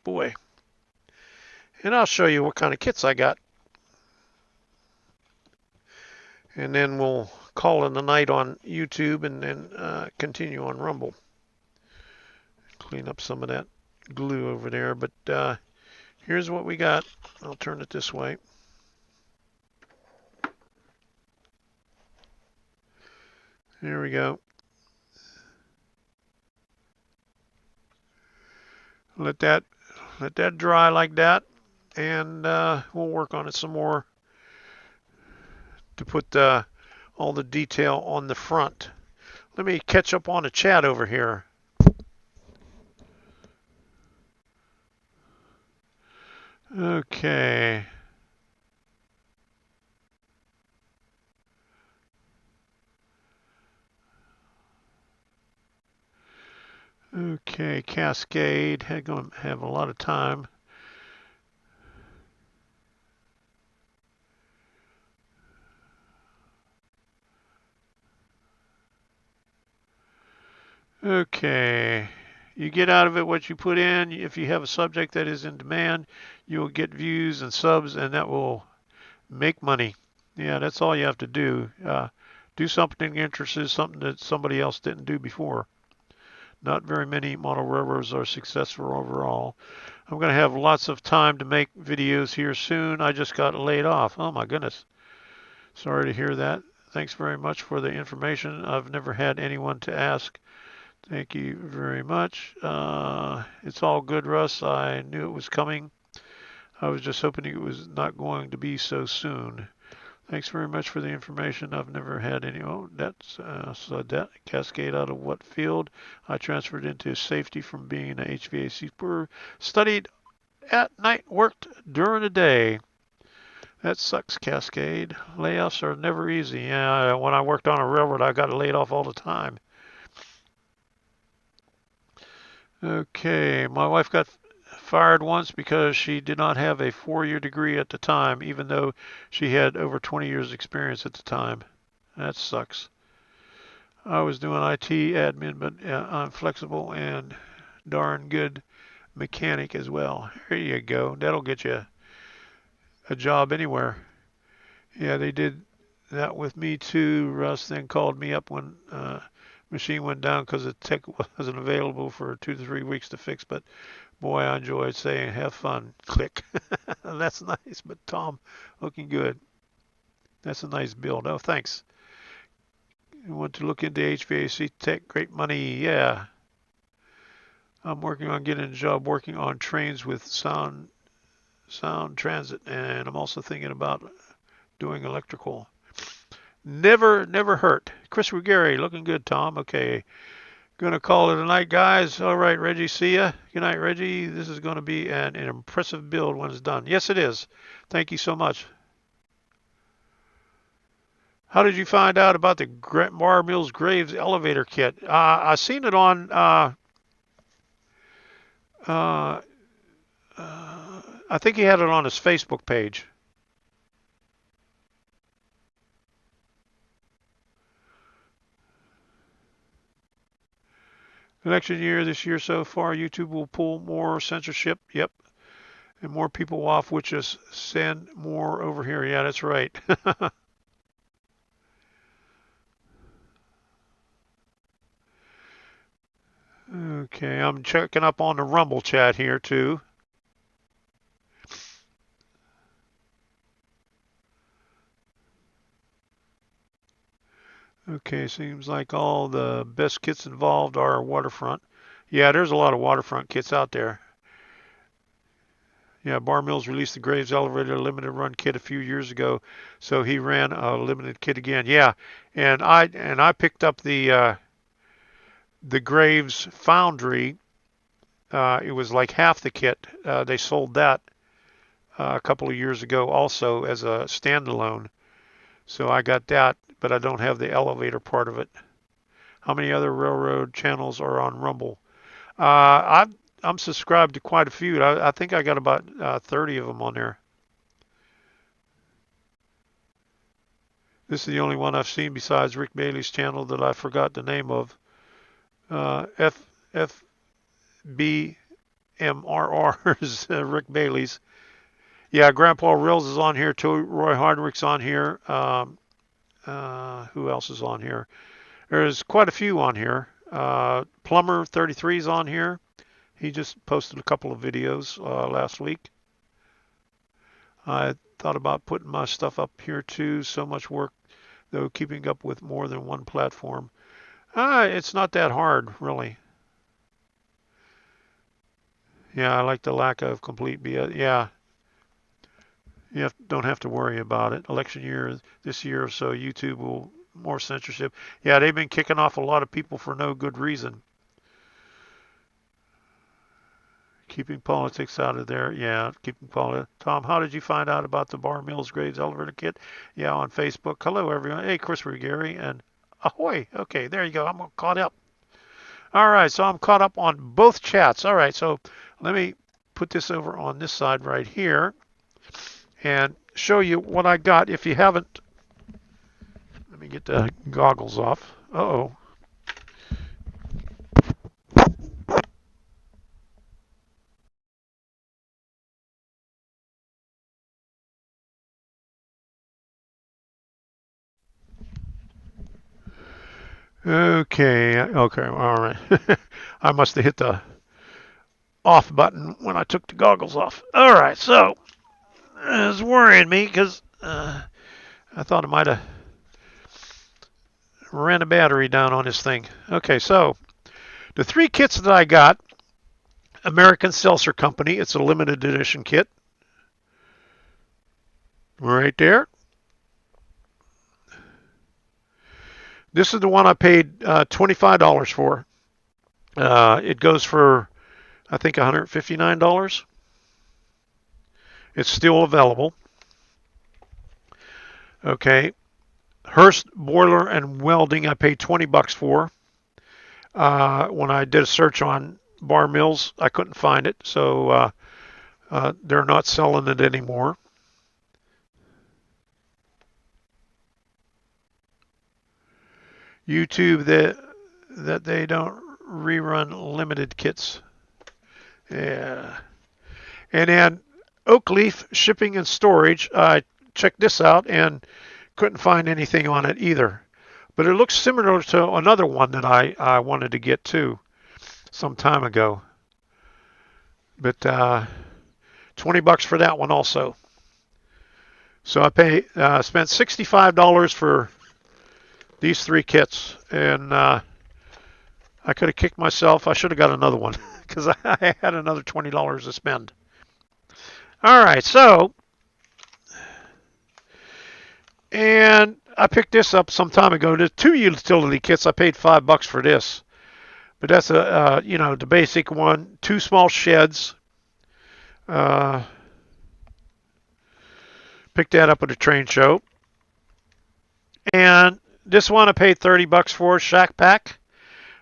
boy, and I'll show you what kind of kits I got, and then we'll call it a night on YouTube and then continue on Rumble. Clean up some of that glue over there, but here's what we got. I'll turn it this way. There we go. Let that dry like that, and we'll work on it some more to put all the detail on the front. Let me catch up on the chat over here. Okay. Okay, Cascade. Going to have a lot of time. Okay. You get out of it what you put in. If you have a subject that is in demand, you will get views and subs, and that will make money. Yeah, that's all you have to do. Do something interesting, something that somebody else didn't do before. Not very many model railroads are successful overall. I'm going to have lots of time to make videos here soon. I just got laid off. Oh my goodness. Sorry to hear that. Thanks very much for the information. I've never had anyone to ask. Thank you very much. It's all good, Russ. I knew it was coming. I was just hoping it was not going to be so soon. Thanks very much for the information. I've never had any. Oh, that's so that cascade out of what field? I transferred into safety from being an HVAC super. Studied at night, worked during the day. That sucks, Cascade. Layoffs are never easy. Yeah, when I worked on a railroad, I got laid off all the time. Okay, my wife got fired once because she did not have a 4-year degree at the time, even though she had over 20 years experience at the time. That sucks. I was doing IT admin, but I'm flexible and darn good mechanic as well. Here you go. That'll get you a job anywhere. Yeah, they did that with me too. Russ then called me up when machine went down because the tech wasn't available for 2 to 3 weeks to fix. But boy, I enjoyed saying, "Have fun." Click. That's nice. But Tom, looking good. That's a nice build. Oh, thanks. You want to look into HVAC tech? Great money. Yeah. I'm working on getting a job working on trains with sound transit, and I'm also thinking about doing electrical. Never hurt. Chris Ruggieri, looking good, Tom. Okay, gonna call it a night, guys. All right, Reggie, see ya. Good night, Reggie. This is gonna be an impressive build when it's done. Yes, it is. Thank you so much. How did you find out about the Bar Mills Graves elevator kit? I seen it on. Uh, I think he had it on his Facebook page. Election year this year so far, YouTube will pull more censorship. Yep. And more people off, which is send more over here. Yeah, that's right. Okay, I'm checking up on the Rumble chat here too. Okay, seems like all the best kits involved are waterfront. Yeah, there's a lot of waterfront kits out there. Yeah, Bar Mills released the Graves Elevator limited run kit a few years ago, so he ran a limited kit again. Yeah, and I picked up the Graves Foundry. It was like half the kit. They sold that a couple of years ago also as a standalone. So I got that, but I don't have the elevator part of it. How many other railroad channels are on Rumble? I'm subscribed to quite a few. I think I got about 30 of them on there. This is the only one I've seen besides Rick Bailey's channel that I forgot the name of. FFBMRR's Rick Bailey's. Yeah, Grandpa Rills is on here too. Roy Hardwick's on here. Who else is on here? There's quite a few on here. Plumber 33 is on here. He just posted a couple of videos last week. I thought about putting my stuff up here too. So much work, though, keeping up with more than one platform. It's not that hard, really. Yeah, I like the lack of complete BS. Yeah, don't have to worry about it. Election year this year or so, YouTube will more censorship. Yeah, they've been kicking off a lot of people for no good reason. Keeping politics out of there. Yeah, keeping politics. Tom, how did you find out about the Bar Mills Graves elevator kit? Yeah, on Facebook. Hello, everyone. Hey, Chris Ruggieri and ahoy. Okay, there you go. I'm caught up. All right, so I'm caught up on both chats. All right, so let me put this over on this side right here and show you what I got. If you haven't, let me get the goggles off. Uh-oh. Okay, all right. I must have hit the off button when I took the goggles off. All right, so it's worrying me because I thought I might have ran a battery down on this thing. Okay, so the three kits that I got, American Seltzer Company, it's a limited edition kit. Right there. This is the one I paid $25 for. It goes for, I think, $159. It's still available. Okay. Hearst Boiler and Welding, I paid $20 for. When I did a search on Bar Mills, I couldn't find it, so they're not selling it anymore. YouTube that they don't rerun limited kits. Yeah. And then oak leaf shipping and storage. I checked this out and couldn't find anything on it either. But it looks similar to another one that I wanted to get too some time ago. But $20 for that one also. So spent $65 for these three kits, and I could have kicked myself. I should have got another one because I had another $20 to spend. All right, so and I picked this up some time ago. There's two utility kits. I paid $5 for this, but that's the basic one. Two small sheds. Uh, Picked that up at a train show, and this one I paid $30 for. Shack Pack.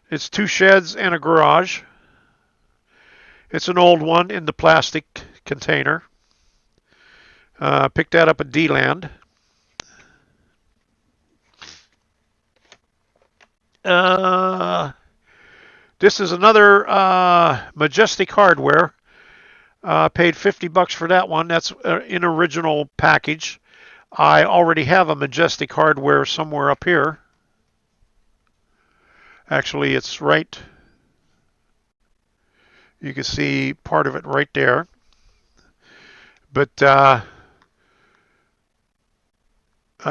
It's two sheds and a garage. It's an old one in the plastic container. Picked that up at D-Land. This is another Majestic Hardware. Paid $50 for that one. That's an original package. I already have a Majestic Hardware somewhere up here. Actually, it's right. You can see part of it right there. But I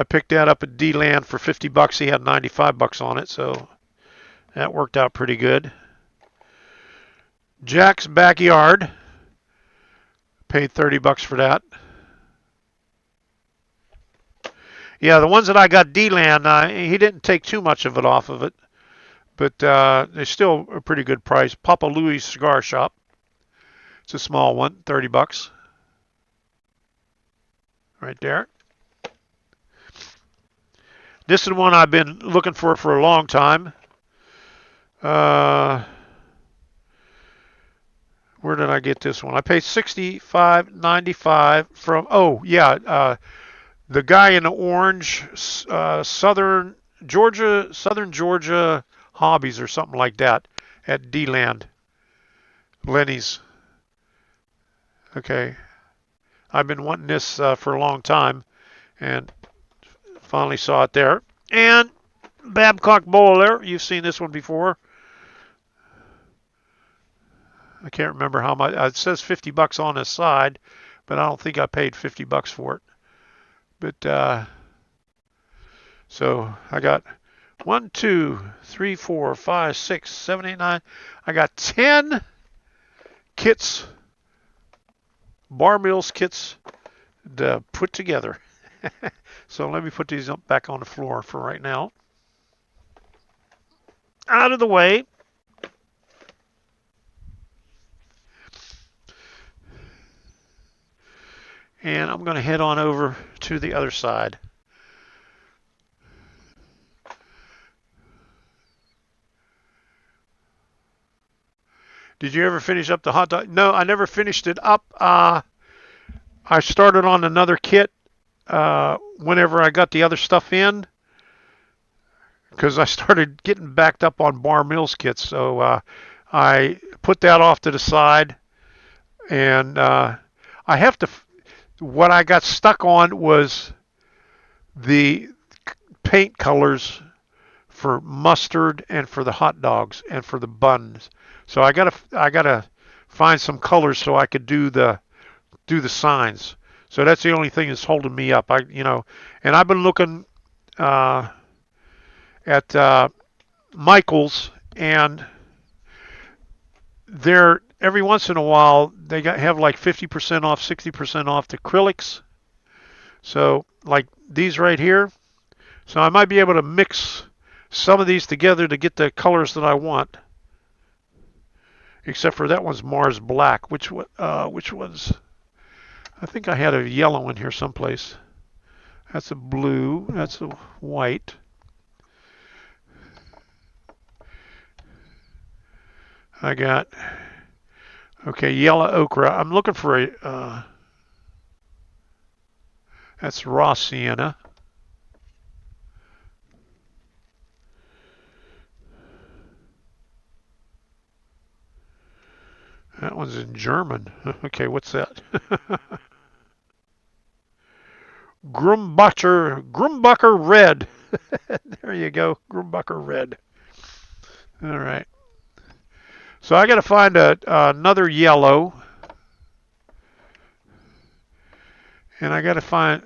picked that up at D-Land for $50. He had $95 on it, so that worked out pretty good. Jack's Backyard. Paid $30 for that. Yeah, the ones that I got D-Land, he didn't take too much of it off of it, but they're still a pretty good price. Papa Louis Cigar Shop. It's a small one, $30. Right there. This is one I've been looking for a long time. Where did I get this one? I paid $65.95 from. Oh yeah, the guy in the orange, Southern Georgia Hobbies or something like that at D-Land. Lenny's. Okay, I've been wanting this for a long time, and finally saw it there. And Babcock Bowler. You've seen this one before. I can't remember how much. It says $50 on this side, but I don't think I paid $50 for it. But so I got 1, 2, 3, 4, 5, 6, 7, 8, 9. I got 10 kits, Bar Mills kits to put together. So let me put these back on the floor for right now. Out of the way. And I'm going to head on over to the other side. Did you ever finish up the hot dog? No, I never finished it up. I started on another kit whenever I got the other stuff in, because I started getting backed up on Bar Mills kits. So I put that off to the side, and I have to. What I got stuck on was the paint colors for mustard and for the hot dogs and for the buns. So I gotta find some colors so I could do the signs. So that's the only thing that's holding me up. And I've been looking at Michael's, and they're every once in a while they have like 50% off, 60% off the acrylics. So like these right here. So I might be able to mix some of these together to get the colors that I want. Except for that one's Mars Black. Which one's? I think I had a yellow in here someplace. That's a blue. That's a white. I got, okay, yellow ochre. I'm looking for a, that's raw sienna. That one's in German. Okay, what's that? Grumbacher Red. There you go, Grumbacher Red. All right. So I got to find another yellow, and I got to find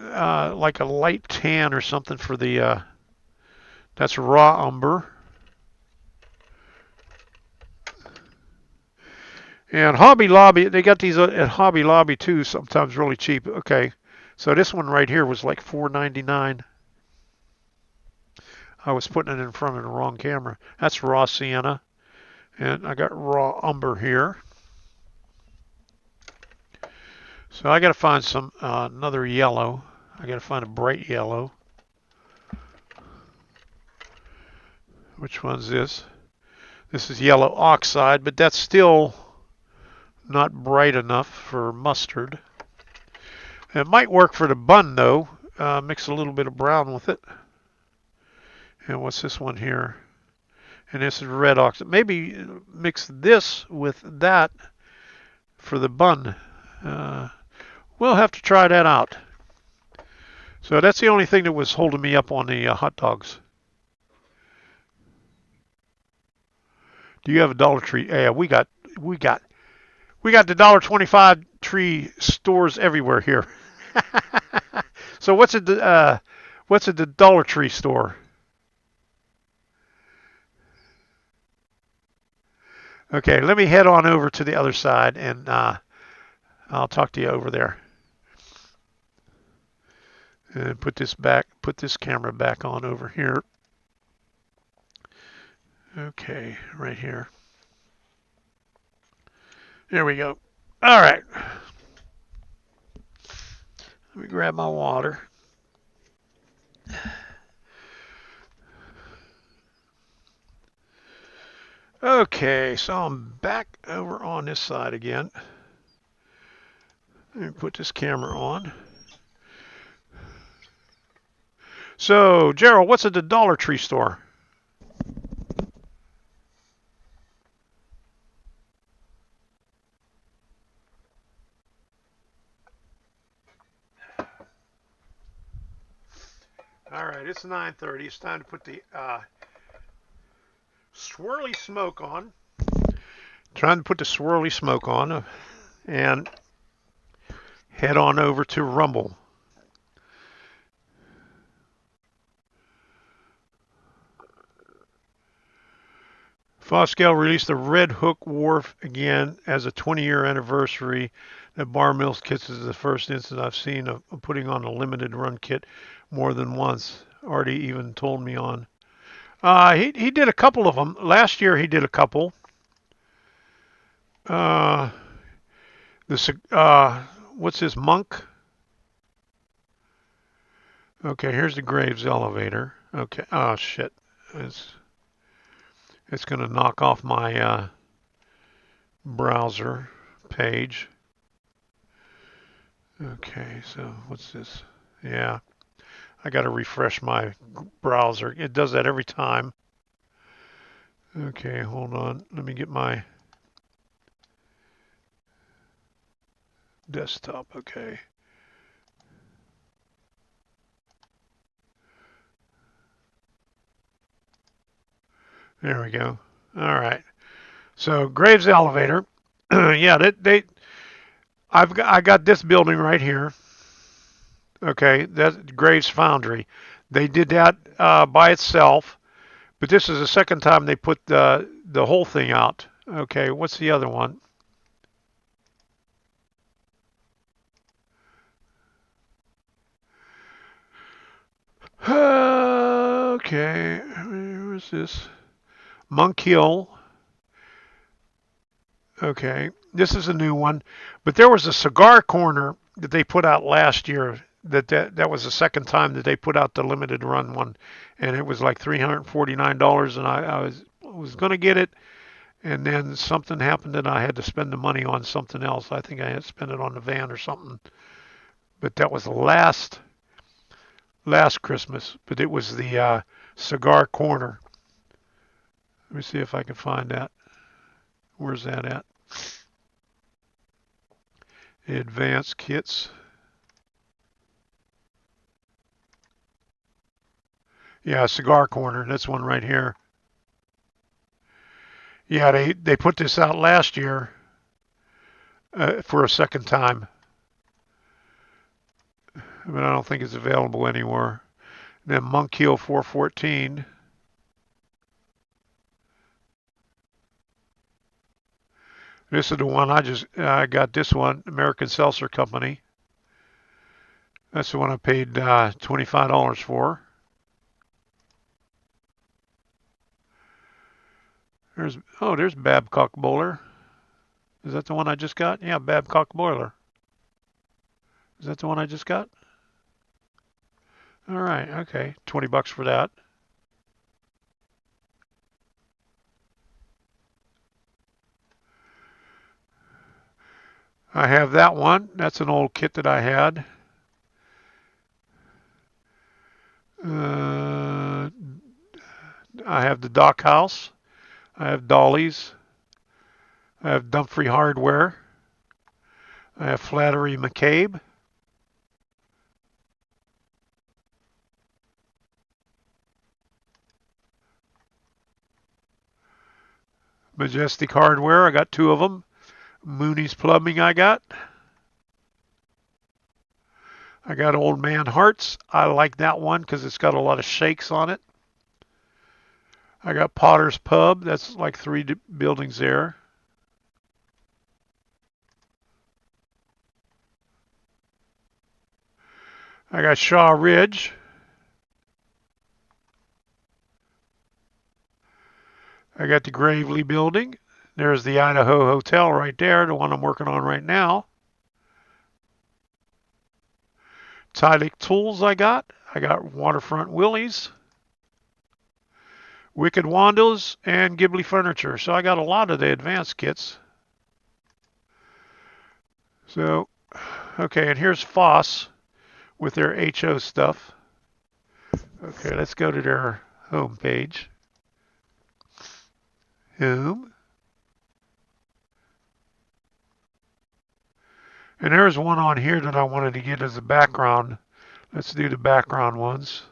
like a light tan or something for the. That's raw umber. And Hobby Lobby, they got these at Hobby Lobby too, sometimes really cheap. Okay, so this one right here was like $4.99. I was putting it in front of the wrong camera. That's raw sienna, and I got raw umber here. So I got to find some another yellow. I got to find a bright yellow. Which one's this? This is yellow oxide, but that's still not bright enough for mustard. It might work for the bun though. Mix a little bit of brown with it. And what's this one here? And this is red oxide. Maybe mix this with that for the bun. We'll have to try that out. So that's the only thing that was holding me up on the hot dogs. Do you have a Dollar Tree? Yeah, we got the $1.25 tree stores everywhere here. So what's at the Dollar Tree store? Okay, let me head on over to the other side, and I'll talk to you over there. And put this camera back on over here. Okay, right here. There we go. All right. Let me grab my water. Okay, so I'm back over on this side again. Let me put this camera on. So, Gerald, what's at the Dollar Tree store? All right, it's 9:30. It's time to put the swirly smoke on. Trying to put the swirly smoke on and head on over to Rumble. Foscale released the Red Hook Wharf again as a 20-year anniversary. The Bar Mills kits is the first instance I've seen of putting on a limited run kit more than once. Artie even told me on. He did a couple of them. Last year he did a couple. What's this, Monk? Okay, here's the Graves elevator. Okay, oh shit. It's going to knock off my browser page. Okay, so what's this? Yeah, I got to refresh my browser. It does that every time. Okay, hold on. Let me get my desktop. Okay. There we go. All right. So Graves elevator. Yeah, I got this building right here. Okay, that's Graves Foundry. They did that by itself, but this is the second time they put the whole thing out. Okay, what's the other one? Okay, where's this? Monk Hill. Okay, this is a new one, but there was a cigar corner that they put out last year. That was the second time that they put out the limited run one, and it was like $349, and I was going to get it, and then something happened and I had to spend the money on something else. I think I had to spend it on the van or something. But that was last Christmas. But it was the cigar corner. Let me see if I can find that. Where's that at? Advanced kits. Yeah, cigar corner. That's one right here. Yeah, they put this out last year for a second time, but I don't think it's available anymore. Then Monk Hill 414. This is the one I got. This one, American Seltzer Company. That's the one I paid $25 for. There's Babcock Boiler. Is that the one I just got? Yeah, Babcock Boiler. Is that the one I just got? All right, okay, $20 for that. I have that one. That's an old kit that I had. I have the Dock House. I have Dolly's. I have Dumfrey Hardware. I have Flattery McCabe. Majestic Hardware. I got two of them. Mooney's Plumbing I got. I got Old Man Hearts. I like that one because it's got a lot of shakes on it. I got Potter's Pub. That's like three buildings there. I got Shaw Ridge. I got the Gravely Building. There's the Idaho Hotel right there, the one I'm working on right now. Tydick Tools I got. I got Waterfront Willie's, Wicked Wandos, and Ghibli Furniture. So I got a lot of the advanced kits. So, okay, and here's Foss with their HO stuff. Okay, let's go to their home page. Home. And there's one on here that I wanted to get as a background. Let's do the background ones.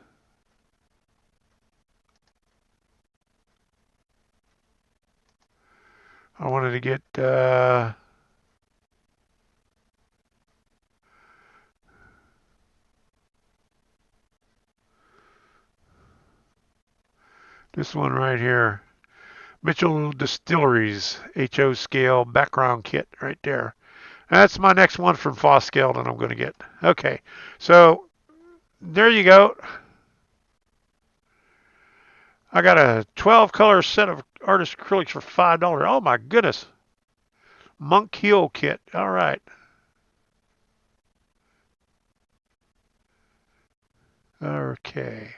I wanted to get this one right here. Mitchell Distilleries HO scale background kit right there. That's my next one from Foscale that I'm going to get. Okay, so there you go. I got a 12 color set of artist acrylics for $5. Oh my goodness. Monk Hill kit. All right. Okay.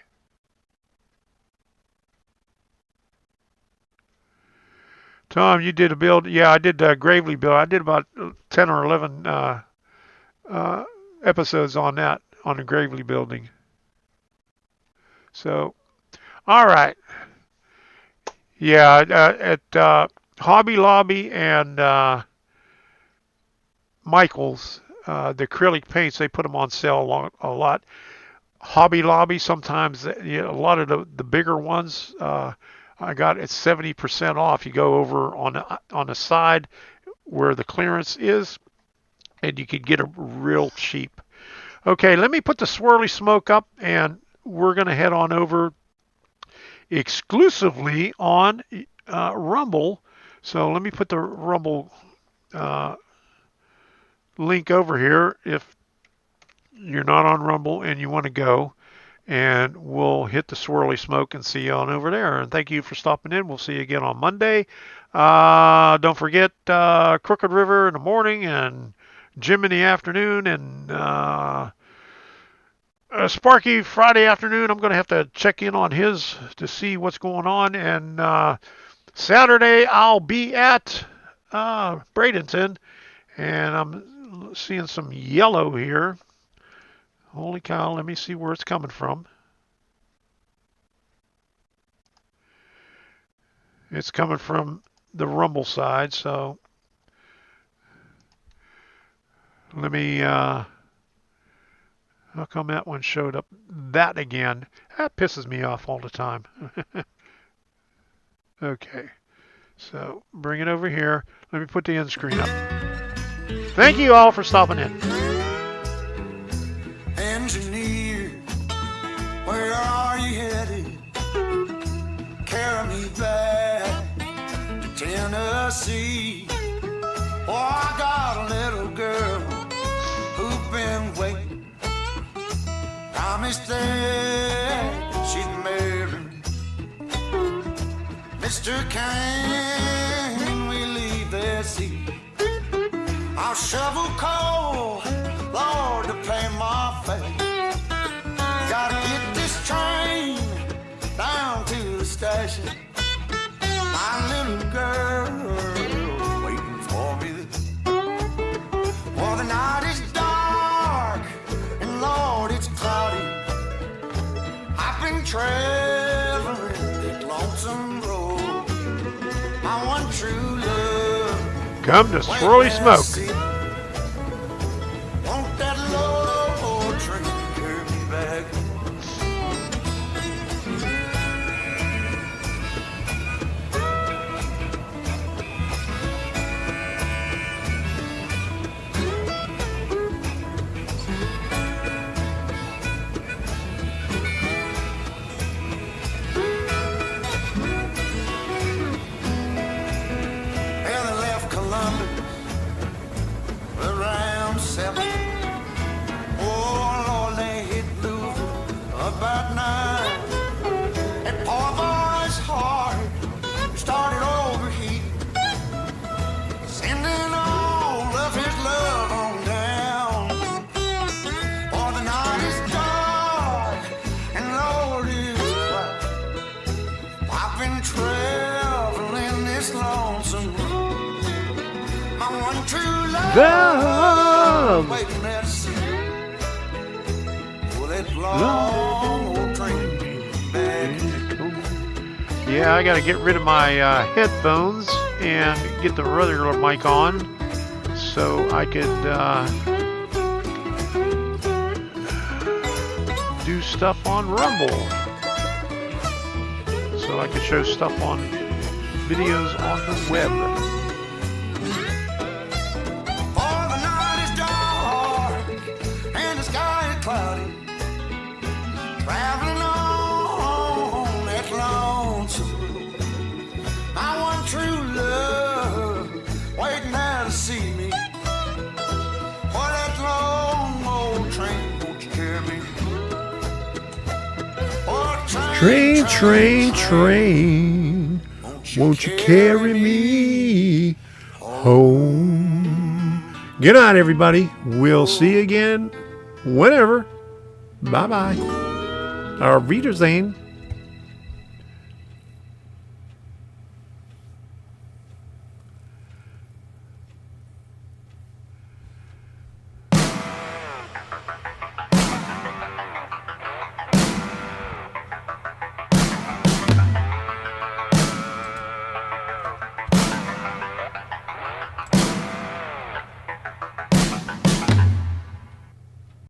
Tom, you did a build. Yeah, I did a Gravely build. I did about 10 or 11 episodes on that, on the Gravely building. So, all right. Yeah, at Hobby Lobby and Michael's, the acrylic paints, they put them on sale a lot. Hobby Lobby, sometimes a lot of the bigger ones, I got at 70% off. You go over on the side where the clearance is, and you can get them real cheap. Okay, let me put the swirly smoke up, and we're going to head on over exclusively on Rumble. So let me put the Rumble link over here if you're not on Rumble and you want to go. And we'll hit the swirly smoke and see you on over there. And thank you for stopping in. We'll see you again on Monday. Don't forget Crooked River in the morning and Jim in the afternoon and Sparky Friday afternoon. I'm going to have to check in on his to see what's going on. And Saturday I'll be at Bradenton, and I'm seeing some yellow here. Holy cow, let me see where it's coming from. It's coming from the Rumble side, so Let me, how come that one showed up that again? That pisses me off all the time. Okay, so bring it over here. Let me put the end screen up. Thank you all for stopping in. Engineer, where are you headed? Carry me back to Tennessee. Oh, I got a little girl who's been waiting. Promised that she'd marry me. Mister, can we leave the sea? I'll shovel coal, Lord, to pay my fare. Gotta get this train down to the station. My little girl waiting for me. Well, the night is dark and Lord, it's cloudy. I've been traveling that lonesome road. My one true love. Come to Swirly Smoke. Won't that low train carry me back? Around 7. Oh Lord, they hit Louisville about 9. That poor boy's heart started overheating, sending all of his love on down. For the night is dark and Lord is bright. I've been traveling this lonesome road. My one true love waiting there to see. Will that long old train back? Yeah, I got to get rid of my headphones and get the regular mic on so I could do stuff on Womble. So I could show stuff on videos on the web. Cloudy, traveling on that lonesome road. My one true love waiting there to see me. For that long old train, won't you carry me? Oh, Train, won't you carry me home? Good night, everybody. We'll see you again whenever. Bye-bye. Our Wiedersehen.